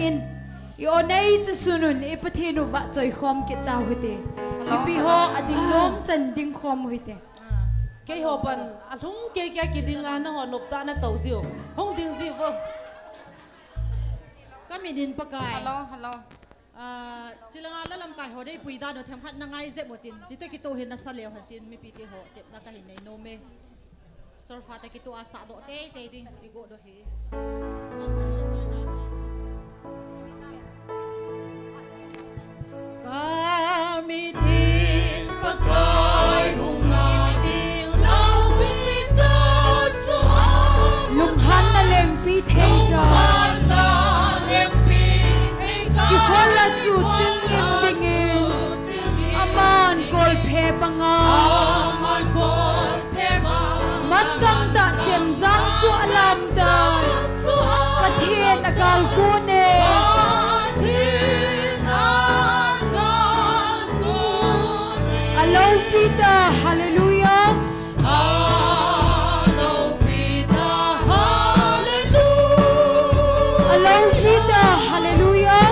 in ionei chu sunun e pathinu wa choi khom ke ta hote ipi ho ading lom chan ding khom hote ke ho ban alung ke kya kiding ana ho nop ta na tau ziu hong ding ziu bo kami din pakai hello cilanga lalam kai ho dei puida no them hat na ngai ze motin jito ki to hin na sa leo hatin mi piti ho tep na ka hin nei no me surfa ta ki to asa do te ding igo do he kami din pakai hong na ding lau pita chu lung han na leng pi thei ga Ikola chu chingin dingin aman kol phe panga matang ta chem jang chu alam da pathian akal ku ne alo pita hallelujah alo pita hallelujah Pita, hallelujah.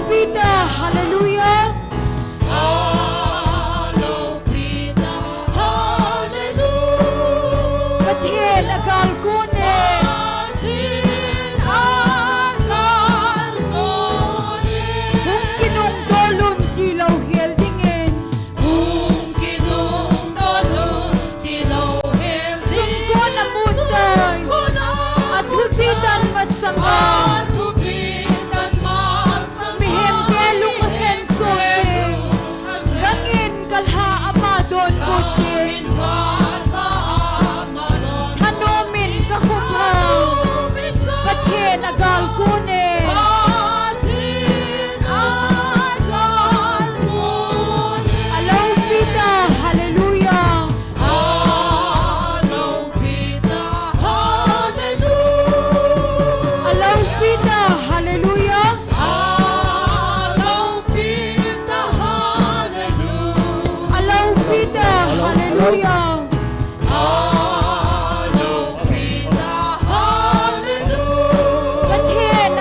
Pita, hallelujah. Pathian akal ko ne. Hung kinung dolun tilaw hel dingin. Sungko na muday. At hupitan masama. Kalha amadon putin Hanomin kakupaw Pathen agal kune Alaw pita hallelujah Alaw pita hallelujah Alaw pita hallelujah Pita, hallelujah. Pathian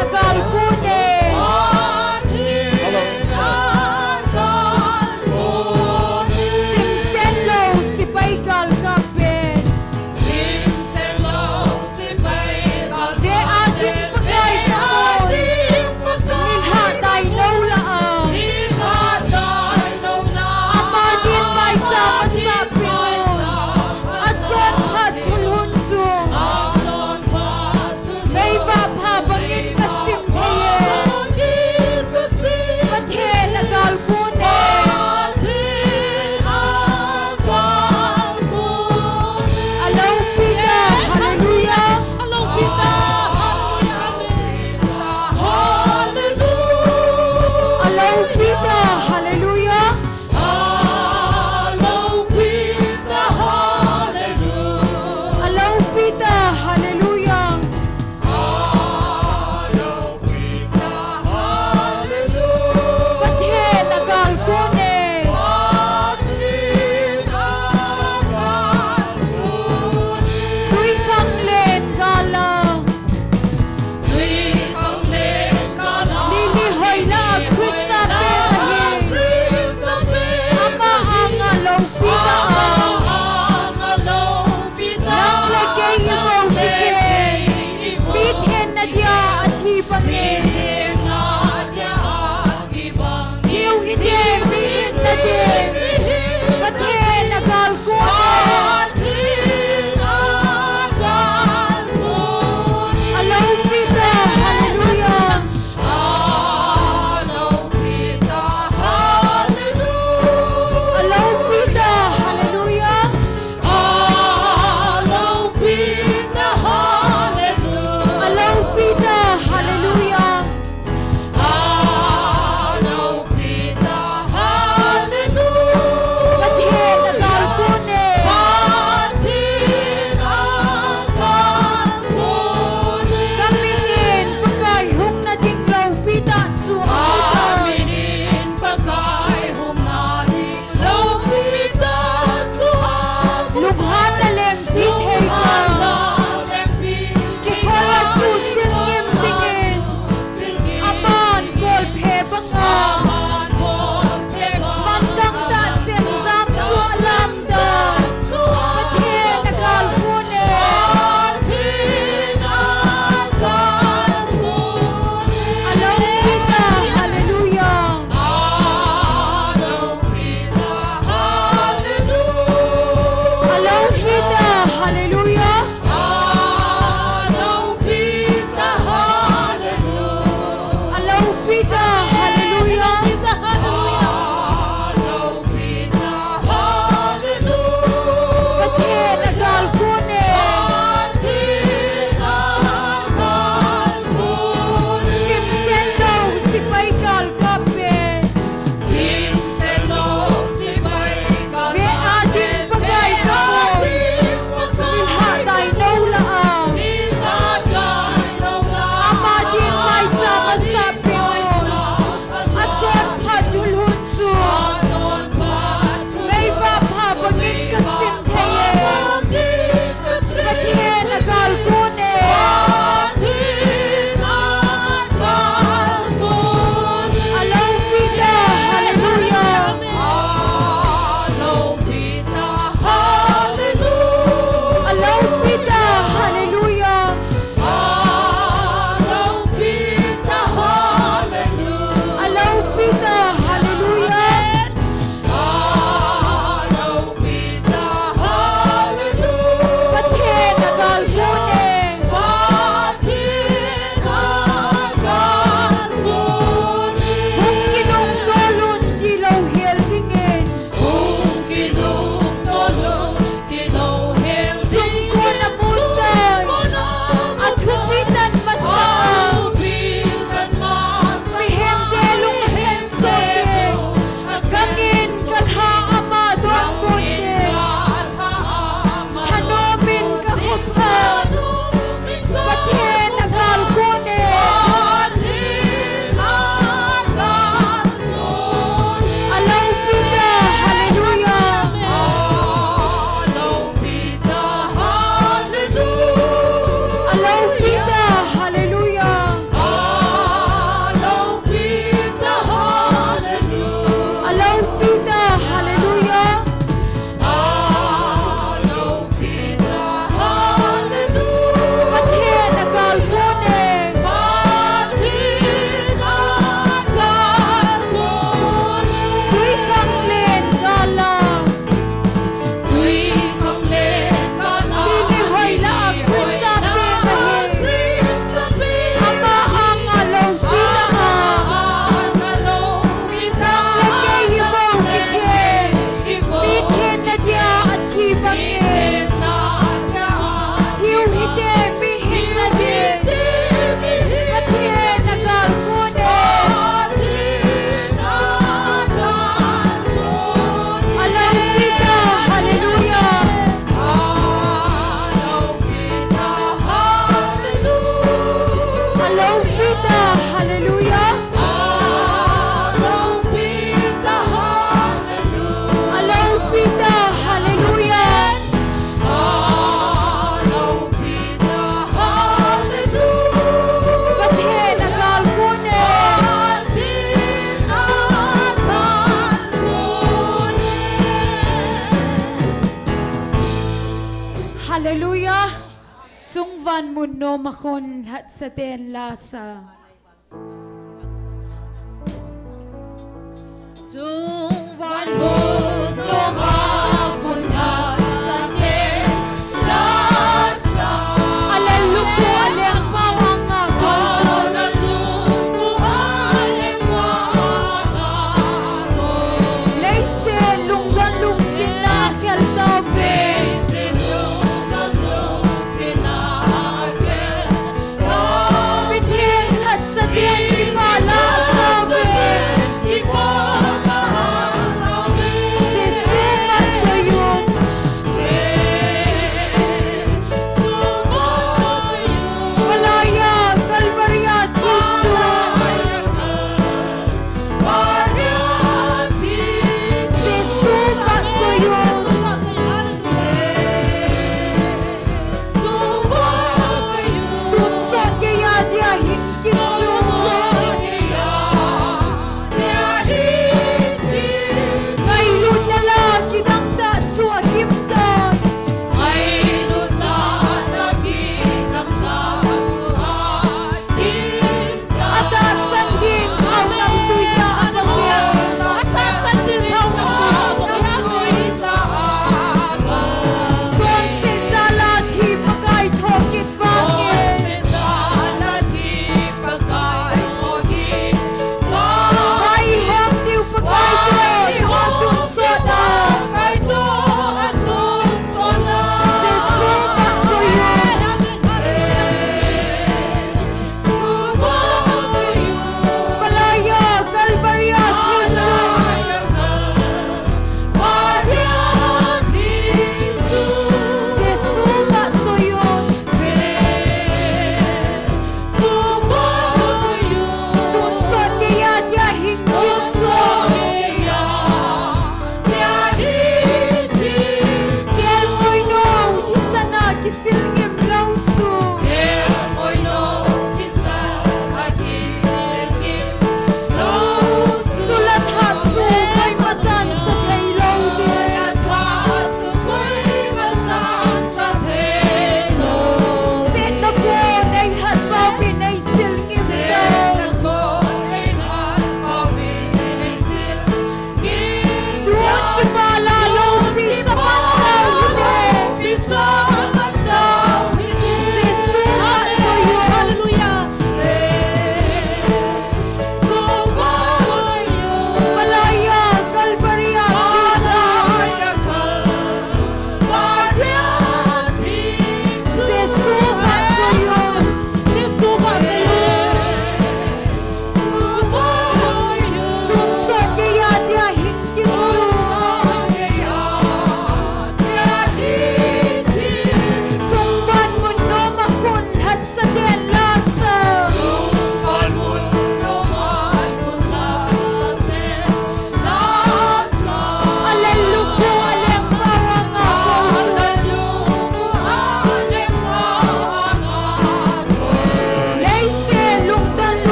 Halleluja! Chung van mun no makon hat sa ten lasa. Chung van mun no makon hat sa ten lasa. Aleluya, aleng mawang ako. Leise lunggan lungsin na akel tabi. Bithin hat sa ten ipala sabi.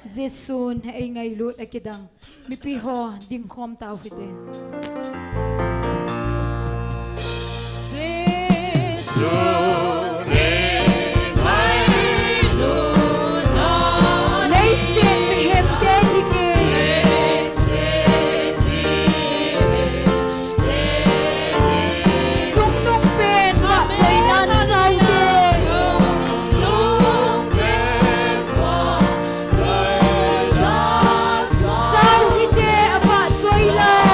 Jesun ay ngay lut akidang mipiho ding khom tau hite. Hãy subscribe cho kênh Ghiền Mì Gõ để không bỏ lỡ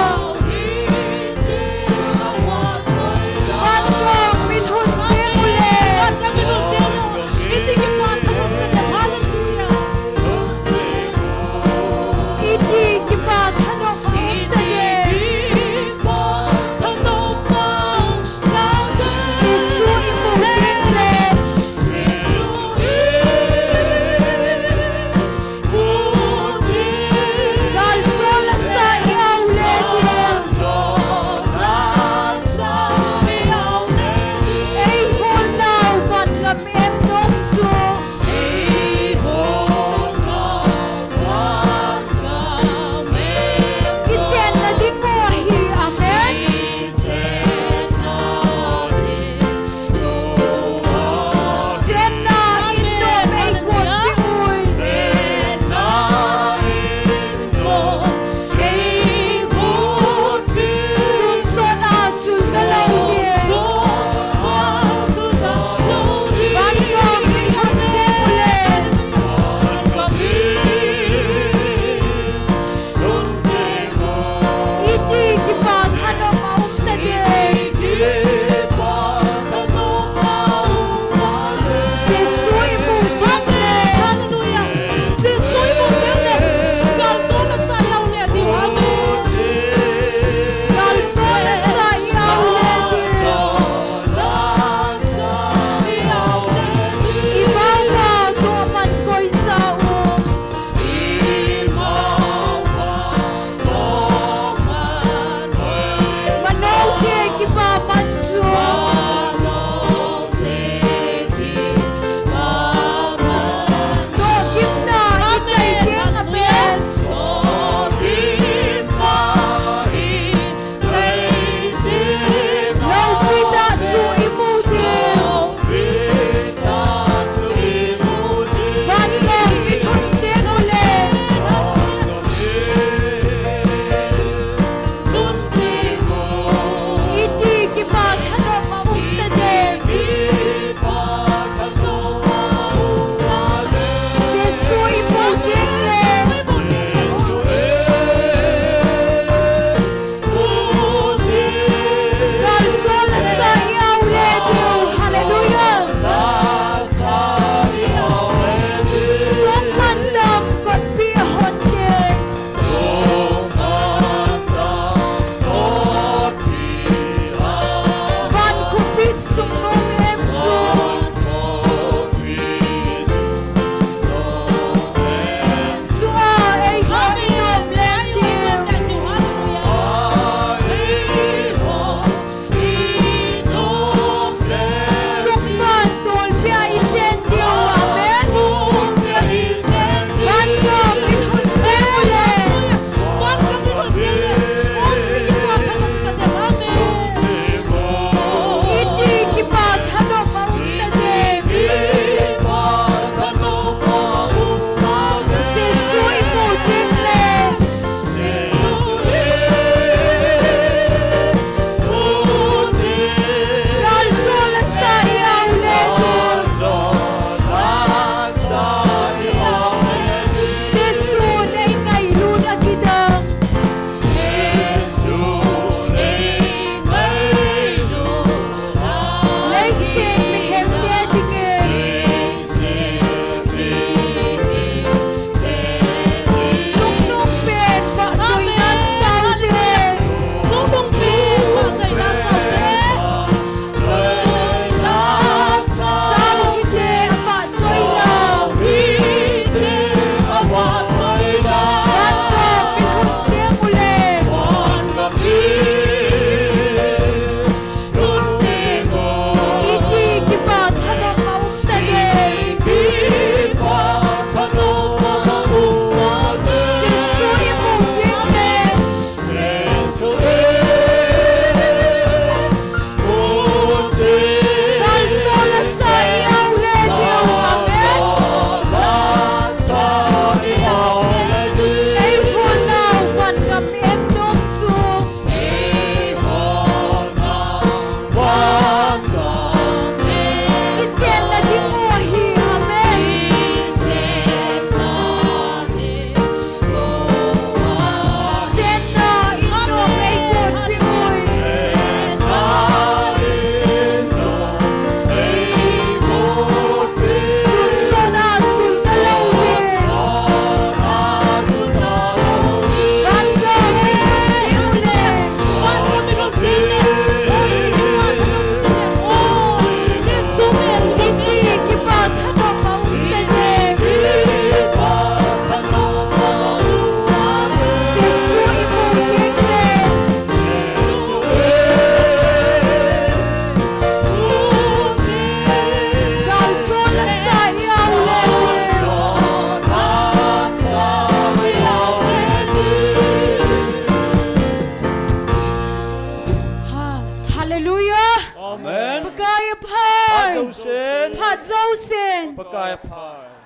กายพาย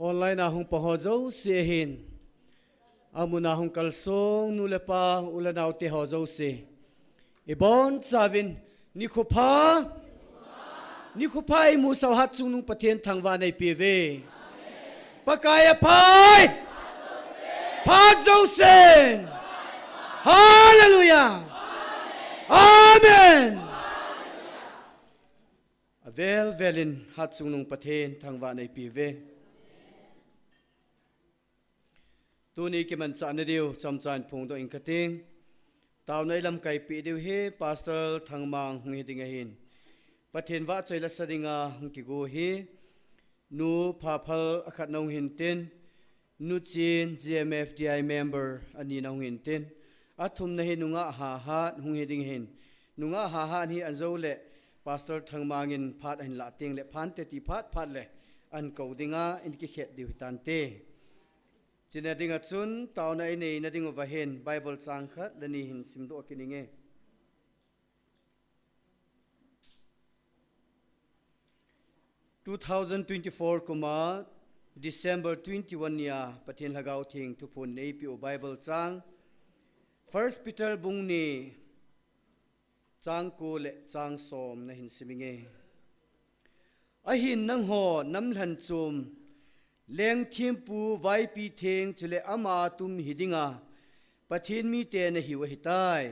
online na hong pahozo sihin amuna hong kalsong nulepa ulanaw te hozo si ibon savin ni khupa imu sawhat sunung pathen thangwa nei pive pakaya pai pazo sen hallelujah amen avel velin hat sunung pathen thangwa nei pive tu ni ki man chan diu cham chan phung do in kating taw nei lam kai pi diu he pastor thangmang ngi ding hin pathen wa chaila sadinga ki go hi nu pha phal akhat nong hin ten nu chin GMFDI member ani nong hin ten athum na he nunga ha ha hung he ding hin nunga ha ha hi anzo le pastor thangmangin phat hin la ting le phan te ti phat le an ko dinga in ki khet diu tan te China dinga chun taw na nei na ding over hen Bible chang khat lani hin simdo kininge 2024 kuma December 21 ya pathin lagaw thing tu phun nei pi Bible chang First Peter bung ni chang ko le chang som na hin siminge ahin nang ho nam hlan chum leng thim pu vai pi theng chule ama tum hidinga pathin mi te na hiwa hitai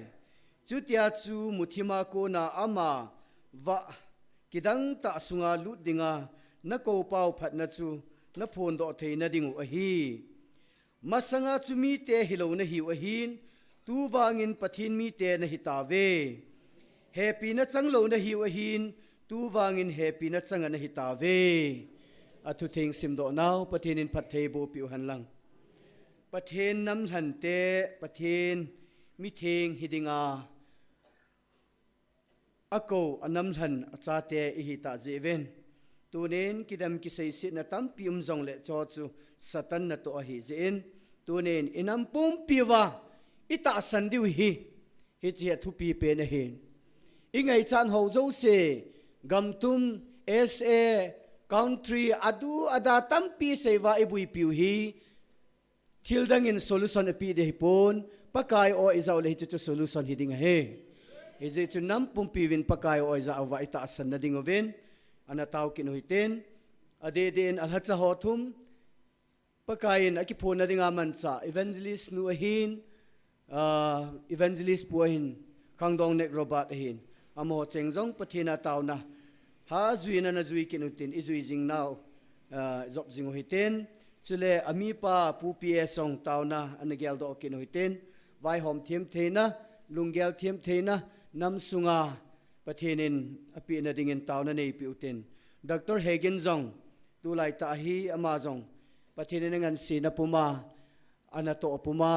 chutia chu muthima ko na ama wa kidang ta sunga lu dinga na ko pau phat na chu na phon do theina dingu a hi masanga chu mi te hilo na hiwa hin tu wangin pathin mi te na hitawe happy na changlo na hiwa hin tu wangin happy na changa na hitawe atu thing simdo now pathin in pathei bo piu han lang pathin nam hlan te pathin mi theng hidinga ako anam hlan acha te hi ta jeven tunen kidam ki sei si na tam pium jong le cho chu satan na to hi zen tunen inam pum piwa ita san diu hi chi thu pi pe na hin ingai chan ho zo se gamtum sa country adu ada tampi seva ibui piu hi thildang in solution api de hipon pakai o izaw le chu solution hiding he ize chu nam pumpi win pakai o iza awa ita asan na dingoven ana taw kinuhiten ade den alhacha hothum pakain akipon na dinga mancha evangelist nu ahin evangelist puahin kangdong nek robert ahin amo chengjong pathina tawna ha zuina na zui kinutin izui jing now job jing hiten chule ami pa pu ps song tawna anagel do kinutin vai hom thim theina lunggel thim theina nam sunga pathinin api na dingin tawna nei piutin dr hagen jong tu lai ta hi ama jong pathinin ngan si na puma anato puma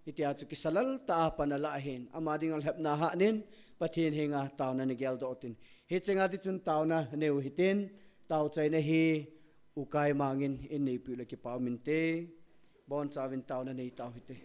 itia chu kisalal ta panala hin ama dingal hepna ha nin pathin hinga tawna ni gel do tin he chenga ti chun tawna neu hitin taw chaina hi ukai mangin in nei pi le ki pawmin te bon chawin tawna nei taw hite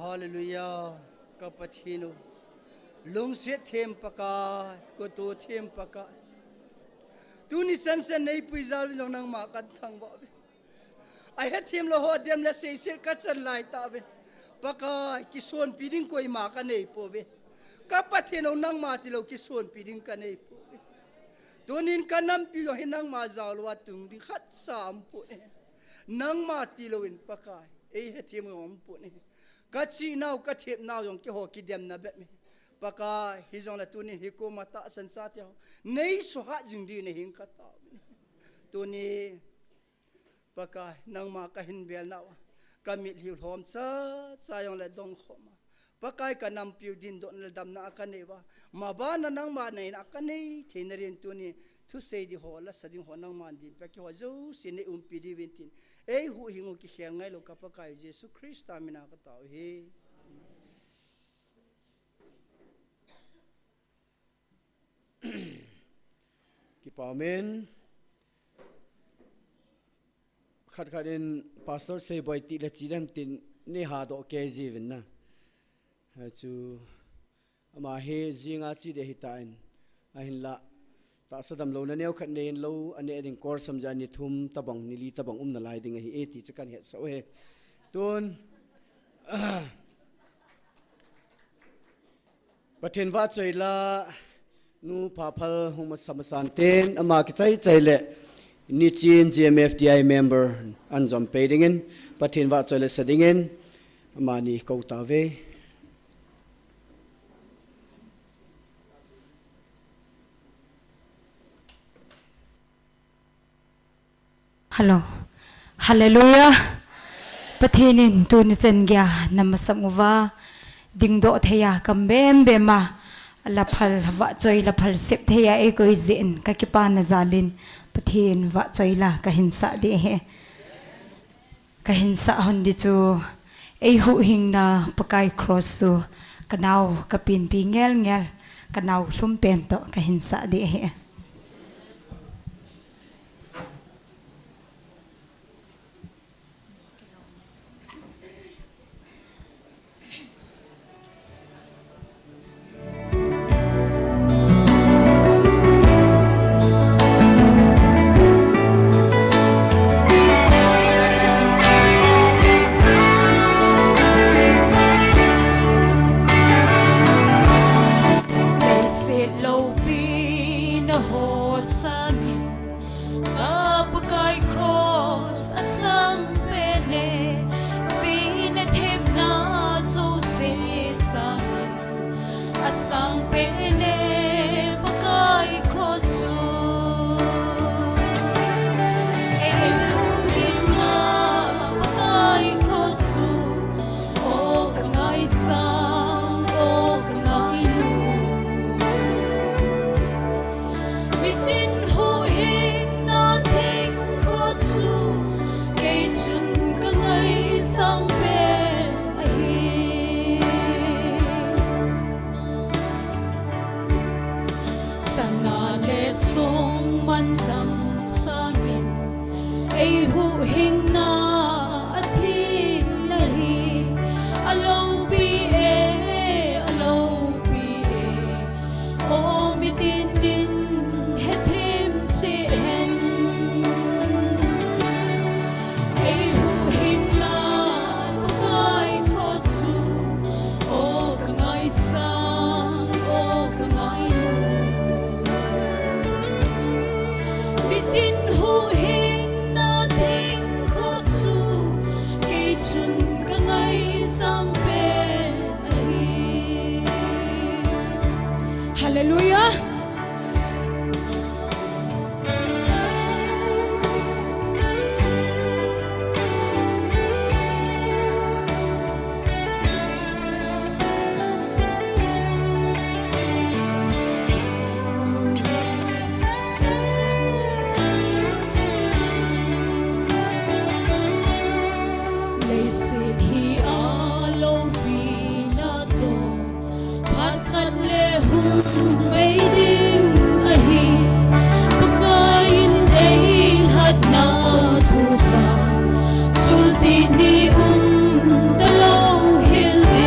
Hallelujah. Kapatino. Lung set thêm paka, ko to thêm paka. Tu ni san san nei puizal long nang ma kan thang ba. I had him lo ho dem la sei se ka chan lai ta be. Paka ki son piding koi ma ka nei po be. Kapatino nang ma ti lo ki son piding ka nei po be. Tunin ka nam pi lo hinang ma zaw wa tung di khat sam po. Nang ma ti lo in paka. Ei had him ngom po ne. Kachi now kathep now yong ki ho ki dem na bet me paka hizong la tunin hiko mata san sa tiao nei so ha jing di ne hing kata tuni paka nang ma ka hin bel naw kamit hi hom sa yong la dong khoma pakai ka nam piu din don la dam na ka ne wa ma ba na nang ma nei na ka nei theinarin tuni thu sei di ho la sading ho nang man din pa ki ho zo sine pi di vintin ei hu hingu ki kheng ngai lo ka pakai jesu christ amina ka taw he ki pamen khat khatin pastor sei boy ti la chidam tin ni ha do ke jivin na ha chu ama he zinga chi de hitain a hin la ta sadam lo na neu khat nen lo ane ading kor samja ni thum tabang ni li tabang na lai ding hi eti chakan he so he tun pathen wa choila nu phapal huma samasan ten ama ki chai le ni chin GMFDI member anjom pedingen pathen wa choila sadingen ama ni ko ta ve Hello. Hallelujah. Pathinin tunisen gya namasamuwa dingdo thaya kambem bema laphal wa choi laphal sep thaya e koi zin ka kipa na zalin pathin wa choi la ka hinsa de he ka hinsa hon di chu ei hu hing na pakai cross su kanaw kapin pi ngel ngel kanaw hlum pen to ka hinsa de he Hallelujah. Sulti ni dalaw hildi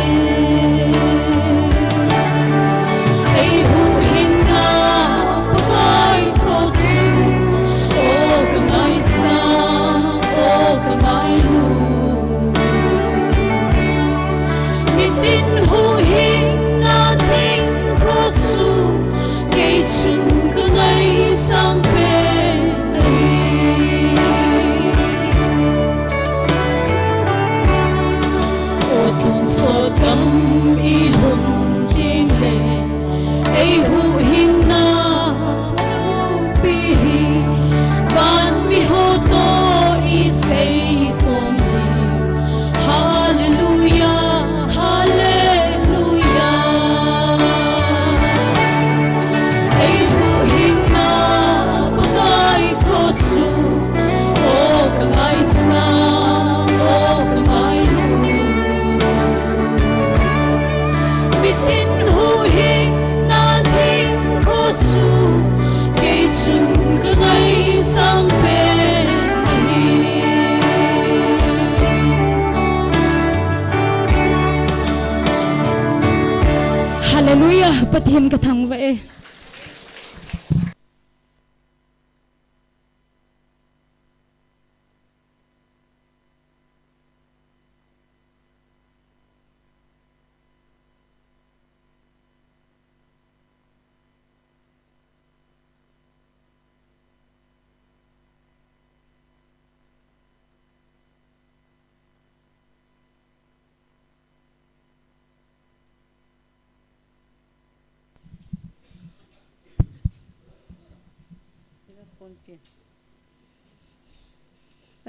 pathin ka thang va e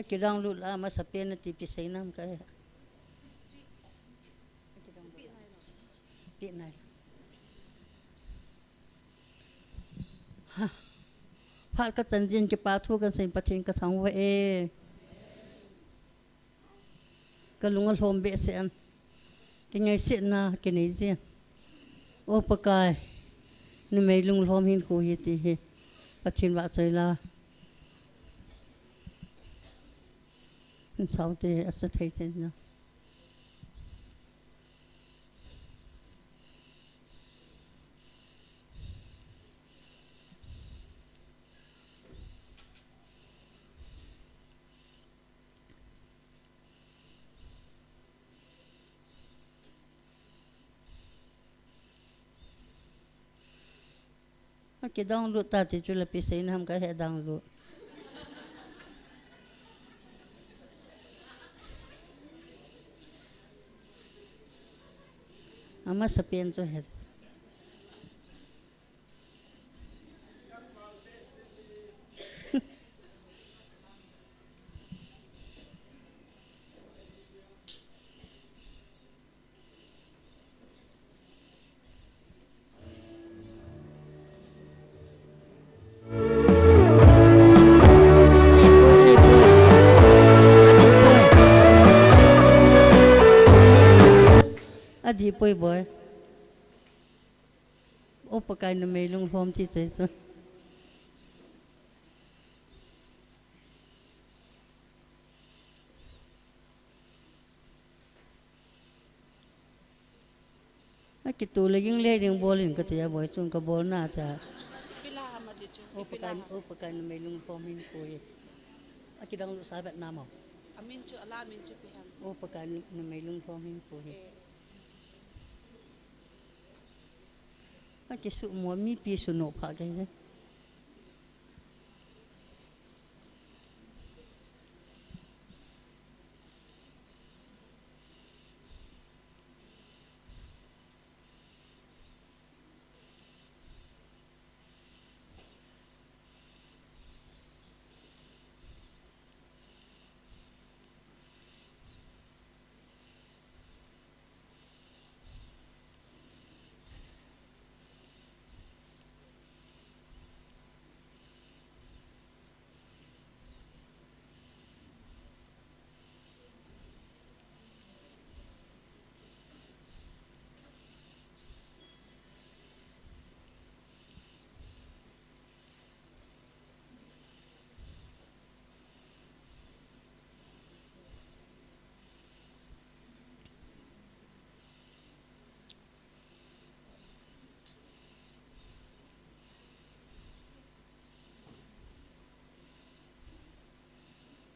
Kidang lula mas sapien na tipis ay nam kaya. Pinay. Ha. Phal ka tanjin ke pathu kan sai pathin ka thang wa e. Kalungal hombe se an. Kingai se na kinai o pakai. Ni mai lung lom hin ko hi ti he. Pathin wa choi la. Sao thì sẽ thấy thế nào? Cái dòng lụt ta thì chú là bị xây nam cái hệ dòng lụt. Ama sapien cho hết. Adi poi boy. O pakai na may lung hom ti chay so. Kitu laging leding bolin katiya boy chung ka bol na ta. O pakai na may lung hom hin ko ye. Akidang lu sabat na mo. Amin chu ala amin chu piham. O pakai na may lung hom hin ko ye. Cái sự mua mi pi sự nộp hạ cái đấy.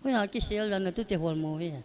Ôi à, cái xe lần này tôi tìm hồn mồi à.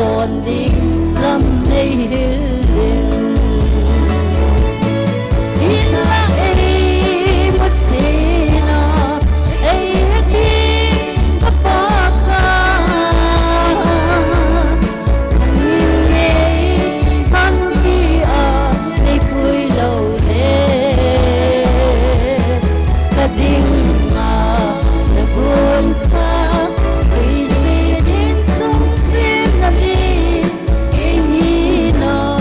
bồn đình lâm đây hiền in là ấy mất gì na ấy khi có bao ca nhìn nghe hắn khi ở đây vui lâu lệ ta đình mà na buồn xa vì vì đi xuống xuyên là đi cái gì nó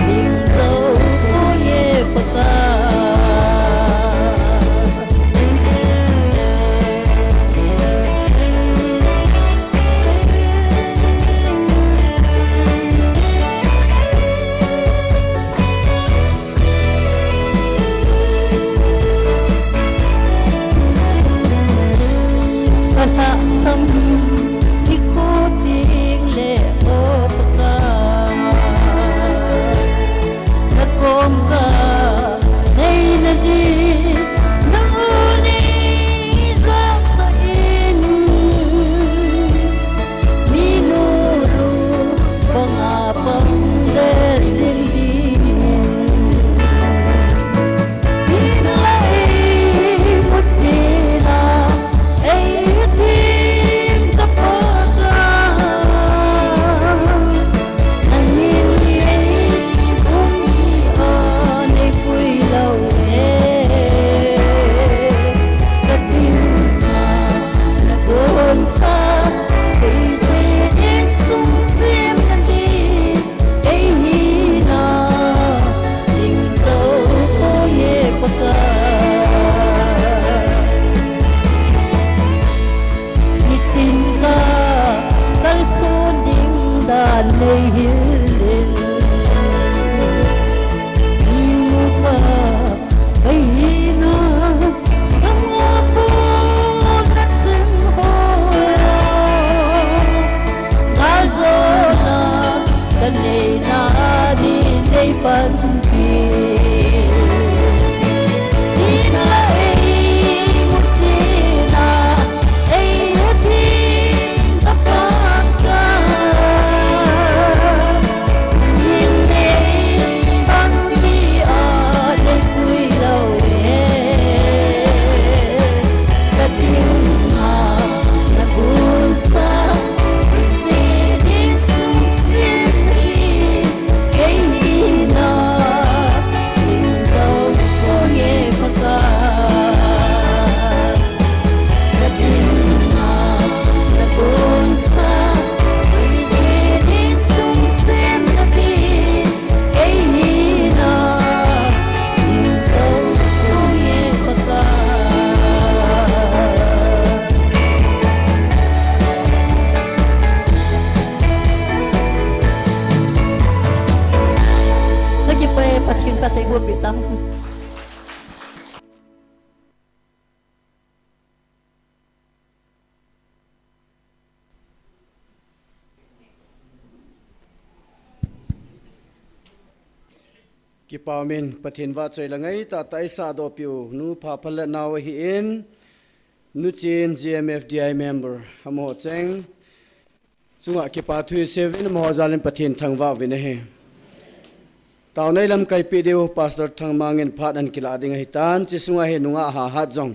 đình dấu có ye baka Kata sam ikuting le o baka nakom ka nay na di nauni ka kain minuru pangapang derdinding inlay mo sila ay tim kapaga nangyayari kung iyan ay puilaw kating na nagonsa pwede sumsim na di ay hina tingkaw ko ye baka itinda kalsunding danay hilin imo ka kahina ang abon natin hoya ngazona danay na dinay panpin lagi pa patin patay go bitang ki pamin pathin wa choi langai ta tai sa do piu nu pha phal naw hi in nu chin GMFDI member hamo cheng chunga ki pa thui sevin mo zalin pathin thangwa win he taw nei lam kai pi deu pastor thangmangin phat an kila ding hi tan chi sunga he nunga ha ha jong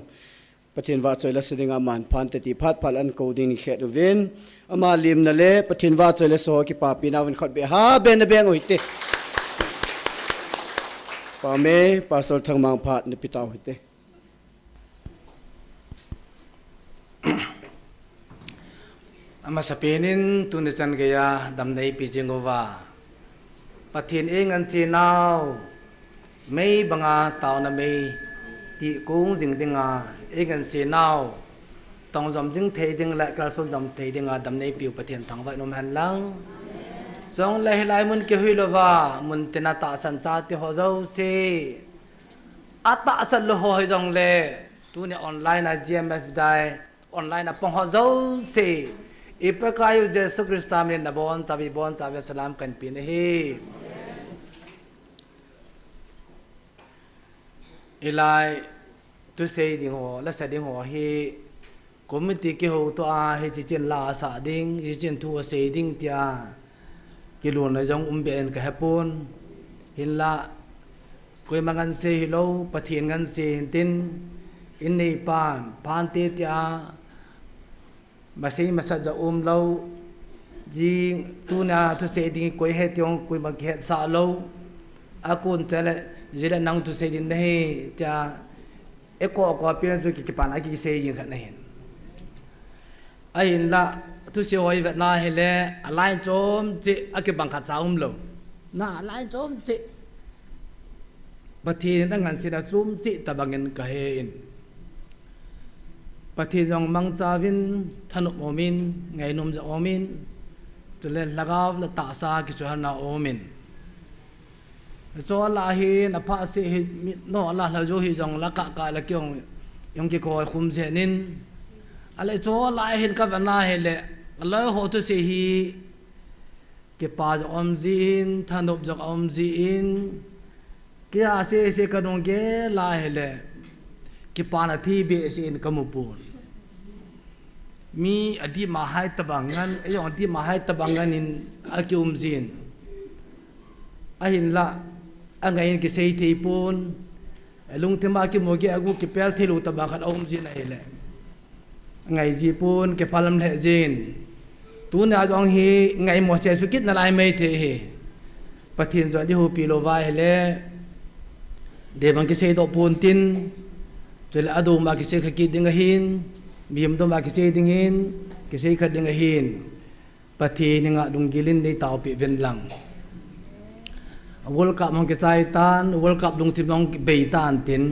pathin wa choi la sidinga man phan te ti phat phal an ko ding khet win ama lim na le pathin wa choi la so ki pa pi nawin khot be ha ben na beng hoite pa me pastor thangmang phat ni pitaw hoite ama sapinin tunisan gaya damnai pijingova pathin engan sinau mei banga taw na mei ti kung jing dinga engan sinau tong zom jing thei ding la kal so zom thei dinga damnai piu pathin thangwa nom han lang zong lai lai mun ke hui lova mun tena ta san cha ti ho zo se ata san lo ho jong le tu ne online a GMF dai online a pong ho zo se ipakayu Jesu Krista min nabon sabi bon sabi salam kan pin hi ilai tu sei ding ho la sa ding ho hi committee ke ho to a he chi chen la sa ding hi chen thu se ding tia ki lu na jong ben ka hapon hin la koi mangan se hi lo pathian ngan se tin in nei pan te tia ma sei ma sa ja lo ji tu na tu se ding koi he tiong koi ma ke sa lo akun chale jela nang tu se din nei tia eko ko pian ju ki pan a ki se yin kha nei ai la tu se hoi vet na hele alai chom chi ake bang kha chaum lo na alai chom chi pathi na ngan sina chum chi tabangin ka he in pathi jong mang chawin thanu omin ngai nom ja omin tule lagaw la ta sa ki chu na omin cho la hi na pha se hi no la la jo hi jong la ka la kyong yong ki ko khum se nin ale cho la hin ka na hele la ho tu se hi ke pa om zin thanop jok om zin ke a se ka dong ke la hele ke pa na thi be se in kamupun mi adi ma hai tabangan ayong adi ma hai tabangan in akyum zin ahin la angayin ki sei thei pun lung thema ki mogi agu ki pel thilu tabangan om zin hele ngai ji pun ke phalam le jin tu na jong hi ngai mo se su kit na lai mai the hi pathin zo di hu pi lo vai hele de bang ki sei do pun tin chele adu ma ki sei khaki ding hin bim do ma ki sei ding hin ki sei khat ding hin pathi ni nga dung gilin dei tau pi ven lang World Cup mong ki chai tan World Cup dung tim nong bei tan tin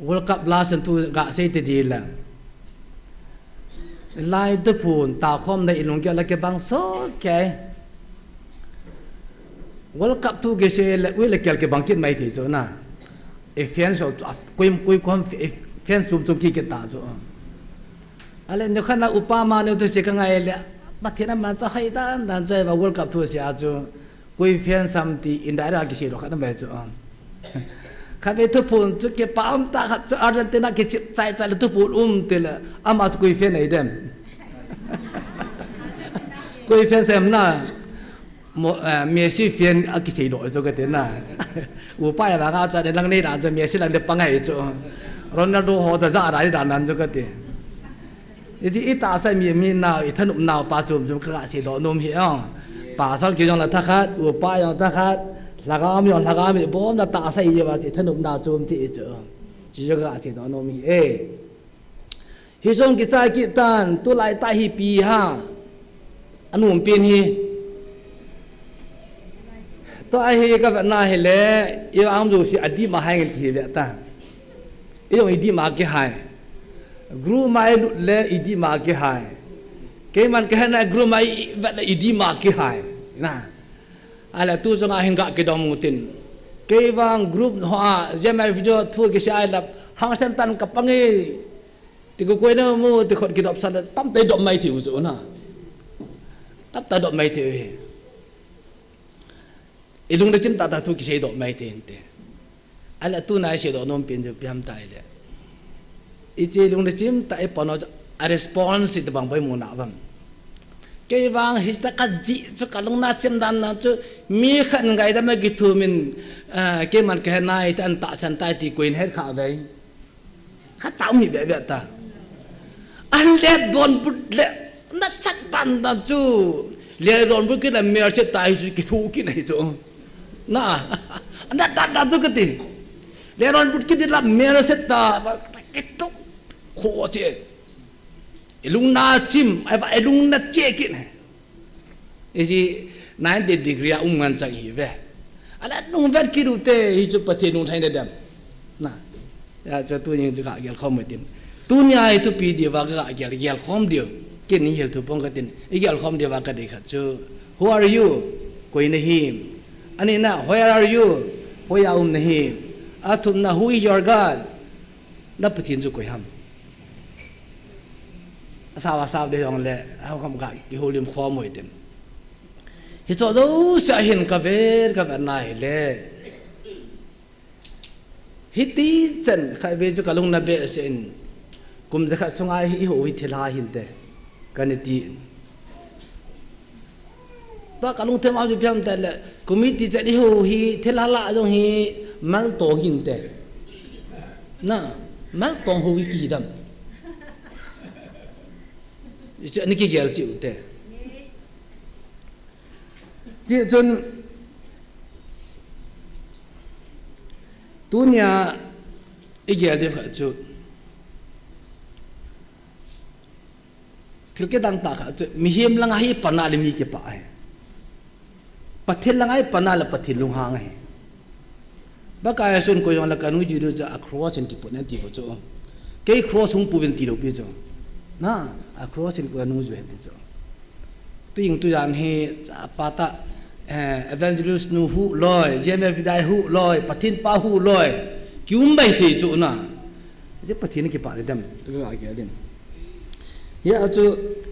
World Cup last and two ga sei te di la lai tu phun ta khom dei long ke la ke bang so ke World Cup tu ke se la wi la kel ke bang kit mai thi zo na e fian so kui kom fian sum ki ke ta zo ale ne khana upama ne tu se ka ngai le ma thena ma cha hai dan chai ba World Cup tu se a zo kui fian sam ti indara ki se lo khana ba zo kami tu pun tu ke paam tak Argentina ke cai tu pun tela ama tu kui fian ai dem kui fian sem na Messi fian aki sei do zo ka te na upa ya ga cha de lang nei da zo Messi lang de pangai zo Ronaldo ho za za dai da nan zo ka te iti ita sai mi na i thanup na pa chum chum ka sei do nom hi ong pa sal ki jong la tha khat upa yang tha khat lagam yon lagam bom na ta sai ye ba chi thanup na chum chi cho ji ga sei do nom hi hi song ki chai ki tan tu lai ta hi pi ha anum pin hi to ai he ka na he le ye am du si adi ma hai ngi ve ta e yo idi ma ke hai gru mai le idi ma ke hai ke man ke na gru mai ve le idi ma ke hai na ala tu so nga hinga ke dom mutin ke wang group ha je mai video thu ke sai la hang san tan ka pangi ti ko ko na mo ti khot ki dop san tam te dop mai ti u so na tap ta dop mai ti ilung na chim ta tu ki sei do mai te ente ala tu na sei do nom pin ju piam tai le I che ilung na chim ta e pono a response it bang bai mu na bam ke bang hi ta ka ji chu ka lung na chim dan na chu mi khan ngai da ma gi thu min ke man ke nai tan ta san tai ti queen het kha bai kha chau mi be be ta an le don put le na sat ban da chu le don put ke la mer che tai chu ki thu ki nei chu na anda da chu ke ti le don put ki la mer se ta ke tok kho che ilung na chim ai ba ilung na che ki ne isi 90 degree ngan sang hi ve ala nung vet ki du te hi chu pathe nung thai ne dam na ya cho tu ning chu ka gel khom tin tu nya ai tu pi di wa ga gel khom dio ke ni hel tu pong ka tin i gel khom di wa ka de kha chu who are you koi nahi ani na where are you hoya nahi athum na who is your god na pathin chu koi ham sawa de yong le ha khom ga ki holim khom moi tin hi cho zo sa hin ka ver ka nai le hi ti chen khai ve chu ka lung na be sen kum zakha sungai hi ho hi thila hinte kaniti ba kalung them au piam ta le committee cha di ho hi thila la jong hi mal to hinte na mal tong ho wi ki dam ni ki gel chi ute ji chun dunia igel de chu khilke dang ta kha chu mi him langa hi pana le mi ke pa ai pathil langa hi pana la pathil lung hang ai ba ka ya sun ko yong la kanu ji ru ja across en ki pon ti bo chu ke cross hung pu ven ti lo pi chu na across en ko nu ju he ti chu tu ying tu yan he pata evangelist nu hu loi jmf dai hu loi pathin pa hu loi kyum bai thi chu na je pathin ki pa le dam tu ga ke den ya chu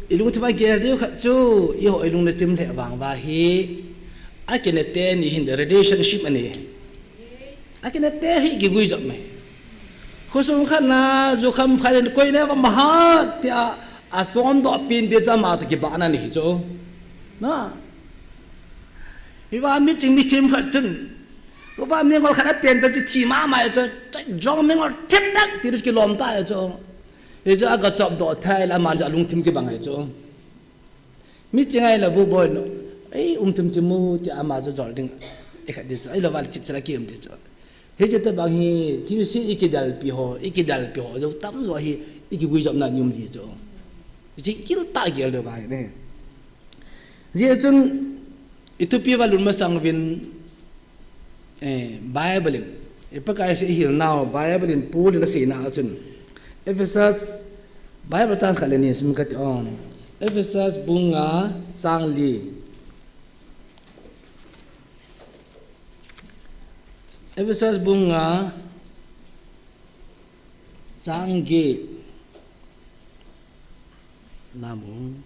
ilung thma ke de kha chu i ho ilung na chim the wang wa hi a ke ne te ni hin relationship ani a ke ne te hi gi gui jom me khosung khana ju kham phalen koi ne wa ma tia a som do pin be jama to ki ba na ni chu naว่ามิจริงมิจริงขัดจนก็ว่ามีคนขนาดเปลี่ยนไปจะทีมาใหม่จะจองมีคนเจ็บนักที่รู้สึกลมตายจ้องเดี๋ยวจะก็จับดอกไทยแล้วมาจะลุงทิมกี่บังไงจ้องมิจริงไงล่ะบุบอยเนาะไอ้ทิมจมูกจะอามาจะจอดดึงไอ้ขัดเดี๋ยวไอ้เราว่าจิบจะละเกี่ยมเดี๋ยวจ้องเฮ้ยจะแต่บางทีที่รู้สึกอีกดัลปีหอจะตั้มจะให้อีกกุยจับนั่นยุ่มจีจ้องจริงกินตายเกี่ยวเลยบ้างเนี่ยเดี๋ยวจนitu piwa lun masang vin Bible ipakai se hil now Bible in pool na sina achun Ephesus Bible chance khaleni simkat on Ephesus bunga changli Ephesus bunga changge namun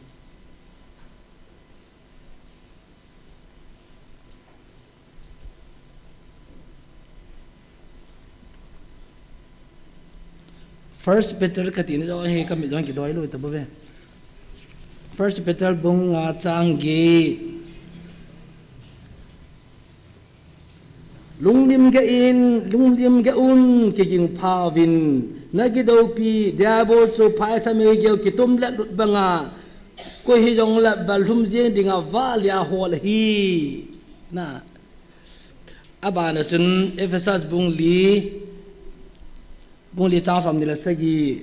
First Peter katin jo he kam jong ki doi lo ta bo ve First Peter bunga changgi lunglim ga in lunglim ga un ki king phawin nagi do pi diabo chu phai sa me ge ki tum la lut banga ko hi jong la balhum je dinga valia hol hi na abana chun Ephesus bungli bung li chang som ni la sagi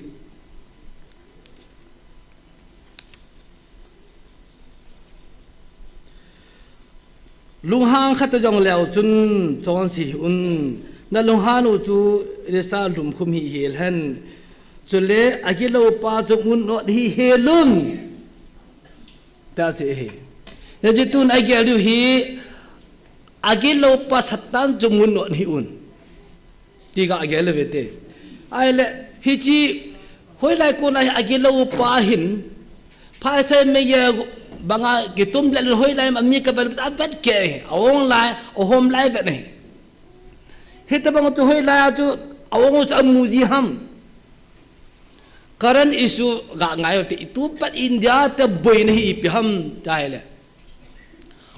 lung hang khat jong leo chun chon si un na lung han u chu resa lum khum hi hel han chule agilo pa chu mun no hi helun ta se he ya jitun agelu hi agilo pa satan chu mun no hi un ti ga agelu vete ai le hi chi hoi lai ko na agilo pa hin phai se me ye banga gitum le hoi lai ma mi ka ba bat ke awong lai o hom lai ba nei he ta bang tu hoi lai chu awong chu museum current issue ga ngai te tu pat India te boy nei pi ham chai le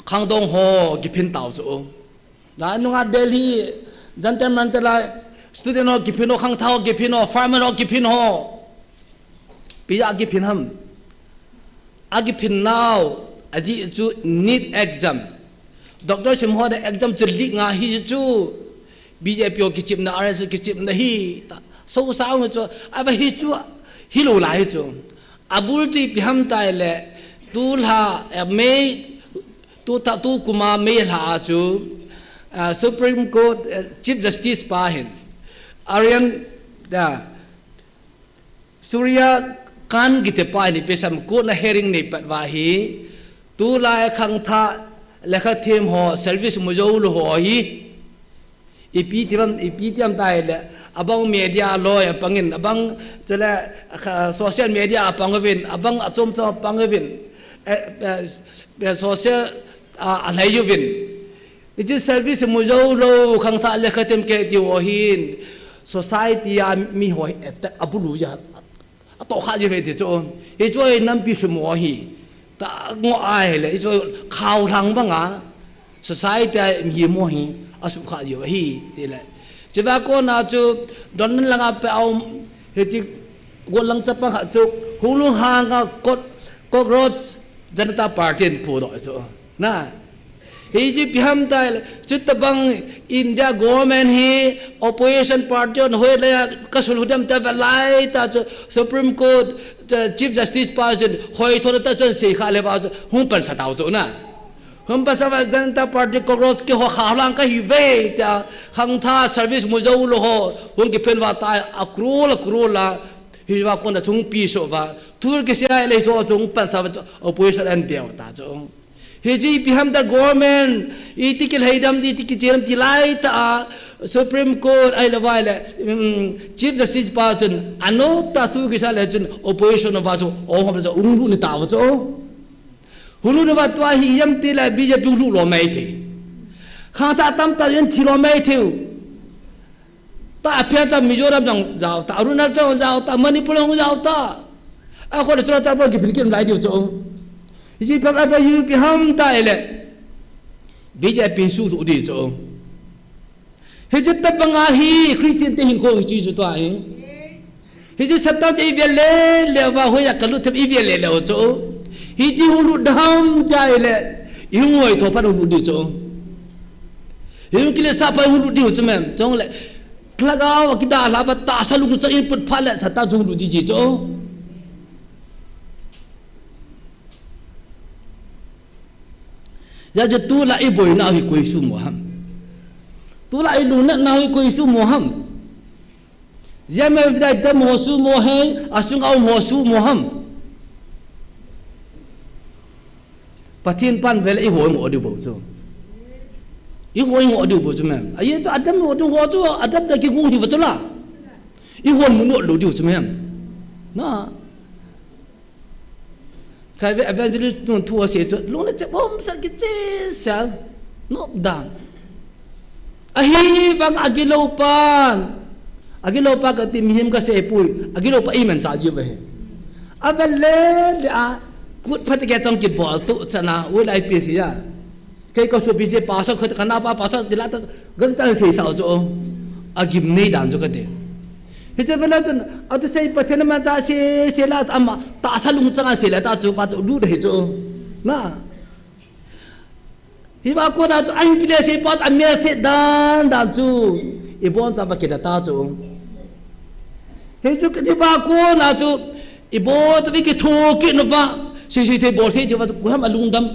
khang dong ho gi phin tau chu da nu nga Delhi jantar mantar la student ho gipino khang thao gipino farmer ho gipino piya gipin ham agipin now aji chu need exam doctor simho the exam chu li nga hi chu BJP ki chip na RS ki chip na hi so sa ngo chu aba hi chu hi lo lai chu abul ti pi ham tai le tu la me tu kuma me la chu Supreme Court Chief Justice pa hin Aryan da Surya kan gite pa ni pesam ko na hearing ni patwahi tu la khang tha lekha them ho service mo jo lo ho hi ipitiam tai le abang media loy pangin abang chela social media pangwin abang achom cha pangwin social alayuvin it is service mo jo lo khang tha lekha them ke ti wo hin society mi ho abulu ya to kha je ve ti cho e choi nam pi su mo hi ta ngo ai le e choi khao thang ba nga society ngi mo hi asu kha yo hi ti le je ba ko na chu don la nga pe au he chi go lang cha pa kha chu hulu ha nga cockroach Janata Party pu do so na he ji pham tai chu ta bang India government hi opposition party on hoi la ka sul hudam ta lai ta Supreme Court Chief Justice Party hoi thona ta chon se kha le ba hum par sa tao so na hum pa sa Janata Party cockroach ke ho kha lang ka hi ve ta khang tha service mu zo lo ho hum ki pen wa ta akru la hi wa ko na chung pi so ba tur ke sia le so chung pan sa opposition and biao ta chung he ji biham the government itikil haidam di tikil jelam tilai ta Supreme Court ai la wai le Chief Justice Party ano ta tu ke sa le chun opposition wa so o hom so ung ni ta wa so hulu ne ba twa hi yam ti la BJP lu lo mai the kha ta tam ta yen chi lo mai the ta apya ta Mizoram jang jao ta Arunachal jao ta Manipur jao ta a ko le chura ta ba ki bin kem lai dio so ji pa ta yu pi ham ta le BJP su du di so he je ta banga hi Christian te hin ko ji su ta hi he je satta te bi le wa ho ya kalu te bi le so hi ji hu lu dam ta le yin woi to pa lu di so yin ki le sa pa hu lu di so mem jong le klagaw kita la ba ta sa lu cha in put pha le sa ta ju lu ji so ya je tu la i boy na hi koi su mo ham tu la i lu na hi koi su mo ham ya me dai da mo su mo he asung au mo su mo ham pathin pan vel i ho mo di bo so i ho mo di bo so mem ai cha adam mo du ho so adam da ki gu hi ba so la i ho mo no lu di so mem na kai ve evangelist non thua se cho lo na che bom sa ki che sa no dan ahi bang agilo pa ka ti mihim ka se pui agilo pa iman cha ji ve avale a kut phat ke chong ki bol tu chana we lai pi si ya kai ko so bi je pa so khat kana pa so dila ta gan ta se sa jo agim nei dan jo ka de he je vela chen a to sei pathen ma cha se la ama ta sa lung changa se la ta chu pa chu du de jo na hi ba ko da chu an ki le se pa a me se dan da chu e bon cha ba ke da ta chu he chu ke ba ko na chu e bo ta ki tho ki no ba si te bo the ju ba ku ha ma lung dam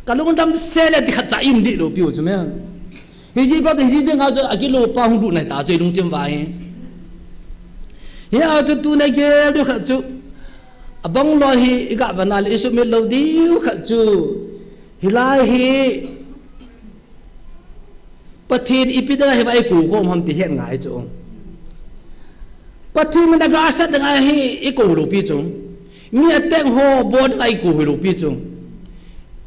ka lung dam se le di kha cha im di lo pi chu me he ji ba de ji de nga zo akilo pa hu du nai ta zui lung jem wa yin ya chu tu na ke du kha chu abang lo hi ga ba na le isu me lo di kha chu hilai hi pathin ipida he bai ku ko ham ti hen ngai chu pathin man ga sa da ngai hi i ko lo pi chu mi ateng ho bod ai ku lo pi chu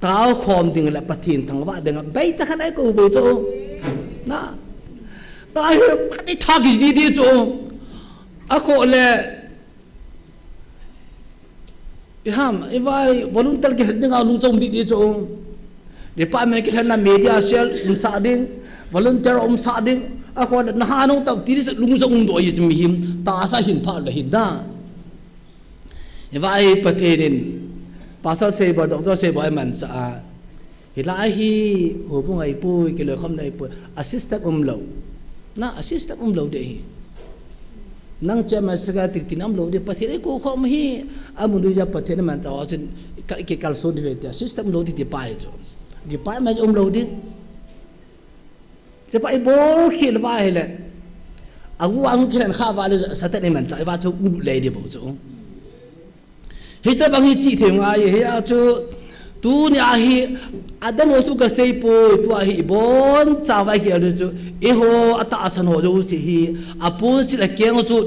tao khom ding la pathin thang wa ding bai cha khan ai ku bo chu na tai he thak ji di chu a ko le ham e vai volunteer ke hal nga lung chong di chu department ke thana media cell sa ding volunteer sa ding a ko na ha no taw ti lung chong do yi mi him ta sa hin pha la hin da e vai pathin pasal se ba doctor se ba man sa hilahi ho bu ngai pu ke le kham nai pu assistant lo na assistant lo de nang che ma sa tik tinam lo de pathire ko khom hi amundu ja pathire man chaw chin ke kal so de te assistant lo de pai cho di pai ma lo de je pai bol khil ba hele agu ang khian kha ba le sa ta ne man cha ba chu u le de bo cho hita bangi chi the nga ye ya chu tu ni a hi adam osu ka sei po tu a hi bon cha vai ki adu chu e ho ata asan ho jo si hi apu si la keng chu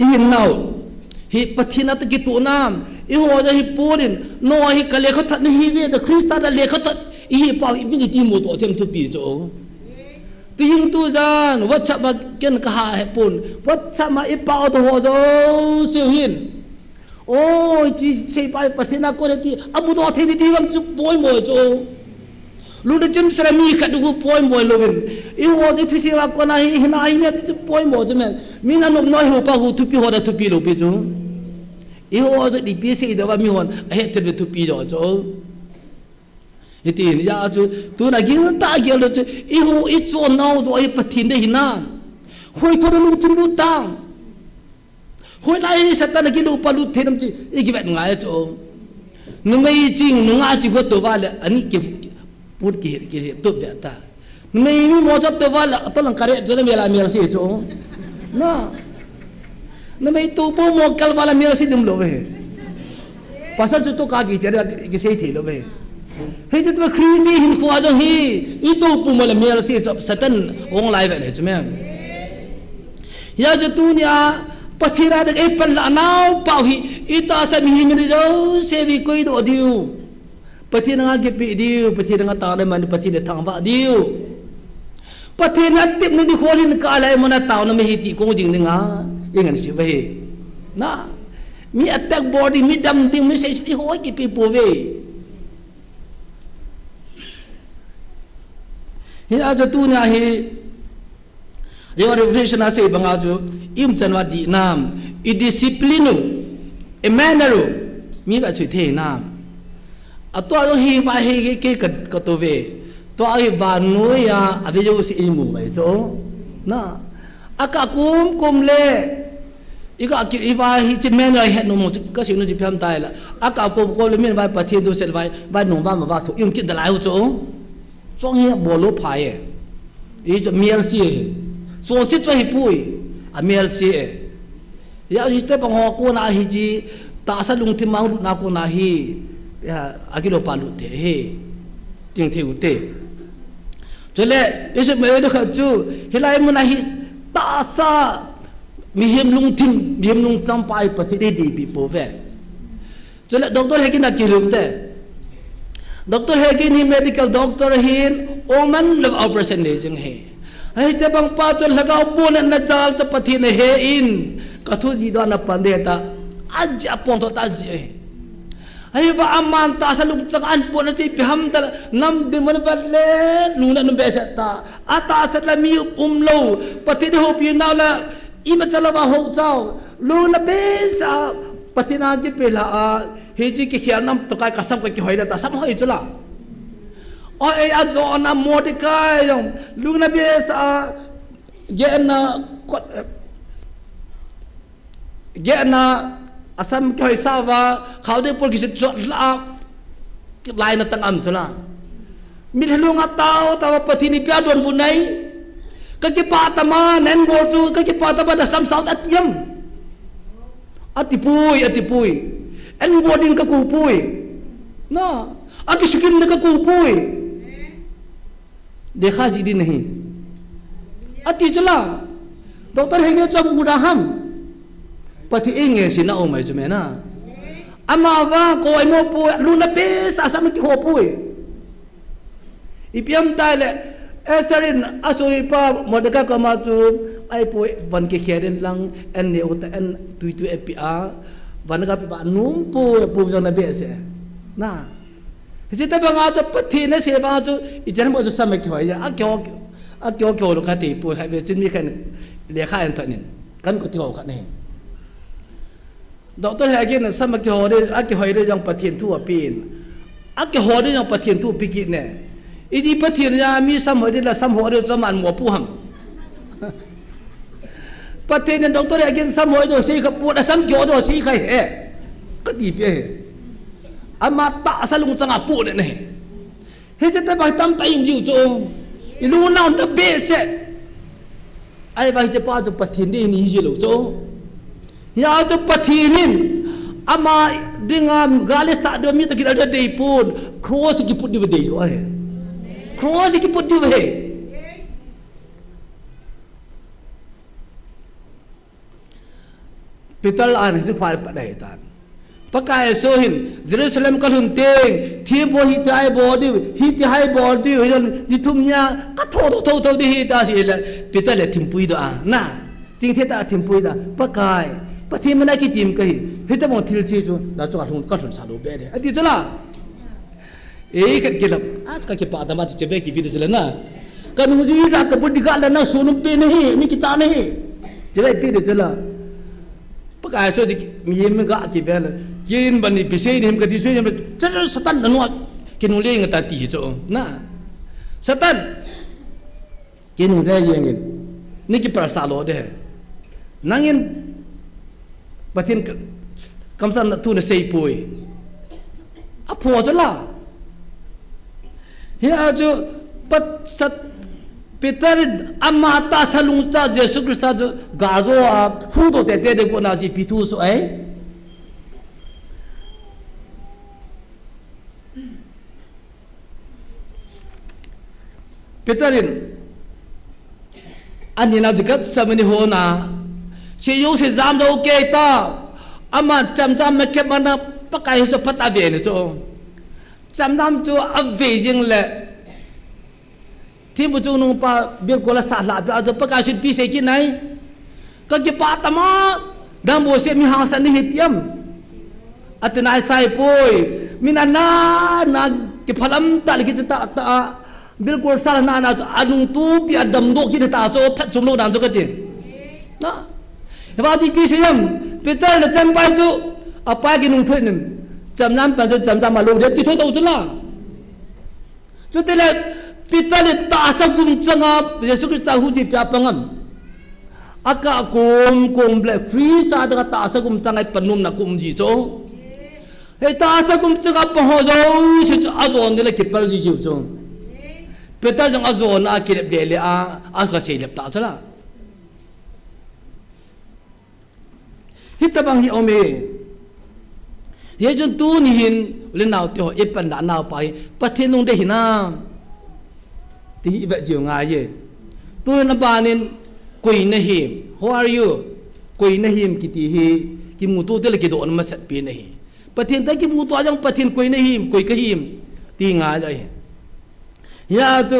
I now hi pathina ta ki tu nam I ho ja hi purin no hi ka le kho that ni hi ve the Krista da le kho that I pa I bi ti mo to them tu pi cho ti hing tu jan wat cha ba ken ka ha he pun wat cha ma I pa to ho zo siu hin oh chi sei pa pathina ko ti amu do the ni di gam chu poi mo cho lu de jim sra mi ka du poi mo lo vin I ho ji thu si wa ko na hi na hi me ti poi mo je men mi na no noi ho pa hu tu pi ho da tu pi lo pi chu I ho ji di pi si da wa mi hon a he te tu pi jo cho Itin ya chu tu na gi ta gi lo chu I ho I cho nau zo I pathin de hina hoi tho lu chim lu tang hoi lai satan gi lu pa lu the nam chi I gi vet ngai chu nu mai jing nu nga chi ko to ba le ani ki put ki to be ta nu mai mi mo cha to ba la to lang kare to me la mi si chu na nu mai tu po mo kal ba la mi si dum lo ve pasal chu to ka gi chere gi sei thi lo ve Hei jat wa Kristi hin khwa jo hi I to pu mo la mer si chop satan ong lai ve ne chme ya jo tu nya pathira de e pan la nau pau hi I ta sa mi hi mi jo se vi koi do diu pathina nga ge pi diu pathina nga ta le man pathina thang va diu pathina tip ni di kholin ka lai mona taw na me hi ti ko jing nga ingan si ve na mi attack body mi dam ding mi se ti hoi ki pi pu ve Hi ajo tu nya hi yo revelation ase banga jo im chanwa di nam I discipline e manneru mi ba chu the nam atwa jo hi ba hi ke ka to ve to ai ba no ya ave jo si imu mai cho na aka kum le iga ki iba hi che men ai het no mo ka si no ji pham tai la aka ko le men ba pa thi do sel ba no ba ma ba thu im kin da lai cho Trong hi bo lo phai e jo miel si so si cho hi pui a miel si ya ji te bang ho ko na hi ji ta sa lung ti mang na ko na hi ya agilo pa lu te he ting the u te chole ise me lo kha chu hilai mu na hi ta sa mi hem lung cham pai pa thi di bi po ve chole doctor he ki na ki lu te Dr. Hegin hi medical doctor hin oman love operation le jeng he ai te bang pa to lagaw po na jal cha pathi na he in kathu ji da na pande ta aj apon to ta ji ai ba aman ta sa lung chang an po na chi pham ta nam din man ba le lu na nu be sa ta ata sa la mi lo pathi ho pi na la I ma chala ba ho chao lu na be sa pathi na ji pe la he ji ki khial nam to kai kasam ka ki hoida ta sam hoi chula o e a zo na modikai yong lu na be sa ge na asam ki hoi sa wa khau de por ki se chot la lai na tang am chula mi lu nga tao pathi ni pya don bu nai ka ki pa ta ma nen go chu ka ki pa ta ba da sam saut atiam atipui en wording ka kupui na aki shikin ka kupui dekha ji di nahi ati chala doctor hege cham udaham pathi enge sina o mai chme na ama wa ko ai mo pu lu na pe sa sam ki ho pui ipiam tale esarin asoi pa modaka kama chu ai po van ke kheren lang en ne ota en tu epia van ka pa num po jona be se na je ta banga cha pathi ne se ba chu I jan mo chu sam ki hoi ja a kyo lo ka ti po khai be chin mi khan le kha en thanin kan ko ti ho kha ne doctor ha ge na sam ki ho de a ki hoi de jang pathin thu a pin a ki ho de jang pathin thu pi ki ne I di pathin ya mi sam ho de la sam ho de cha man mo pu ham pathin doctor again sam ho do sei ka pu da sam kyo do sei khai he ka ti pe ama ta sa lung changa pu le ne he che ta ba tam ta ing ju cho I lu na on the base ai ba che pa cho pathin de ni ji lo cho ya cho pathin ama dingam gale sa do mi ta ki da de pun cross ki put di de jo ai cross ki put di he Peter an hi fal pa dai tan pakai so hin Jerusalem ka hun teng thi bo hi tai bo di hi ti hai bo di yon di thum nya ka tho di hi ta si le Peter le thim pui da na jing the ta thim pui da pakai pathi mana ki tim ka hi ta mo thil chi chu da chu hun ka hun sa lo be de ati chu la e khat ke lap आज का के पादा मा चबे की भी चले ना kan muji ka budi ka na sunum pe nahi mi kita nahi jai pe de chala pakai so di mi ga ki vel kin bani pise ni ka di so ni chal satan nanu kin ule ngata ti cho na satan kin ule yengin ni ki prasa lo de nangin patin kamsan tu na sei poi apo chala hi ajo pat sat Peter amata salungsa Jesus Christ jo gazo a khudo te te de ko na ji pitu so ai Peterin anina jikat samani ho na che yo se zam do ke ta ama cham me ke mana pakai so pata ve ne so cham jo ave jing leที่บุจูนูปาเบียกอลสาลาปาจะประกาศชุดพิเศษกินไหนก็เก็บปาตมาดังโบเสมีหางสันนิหิตยมอัตนายไซปอยมินานาเก็บพลัมตาลิกิจตาเบียกอลสาลนาอนุตูปีอดัมโดกินตาโจพัดจุมโลดันโจกันดินะเห็นว่าที่พิเศษยมเปิดตาเนี่ยจำไปจูเอาไปกินนุ่งถ้วยหนึ่งจำน้ำไปจูจำมาลูกเด็กที่ถ้วยโตจุละจุดที่แรกPeter le ta sa gum changa Yesu Christ hu ji pya pangam aka kum ble free sa da ta sa gum changa panum na kum ji cho he ta sa gum changa pa ho jo chi a zo ne le ki par ji ji cho Peter jang a zo na ki le le a ka sei le ta chala hita bang hi ome ye jun tu ni hin le naw te ho e pan da naw pai pathenung de hina ti vậy chiều ngài gì tôi nó bà nên quỳ na hiểm how are you quỳ na hiểm kiti hi ki mu tu te le ki do na ma sat pi na hi pathin ta ki mu tu ajang pathin quỳ na hiểm quỳ ka hiểm ti ngài dai ya tu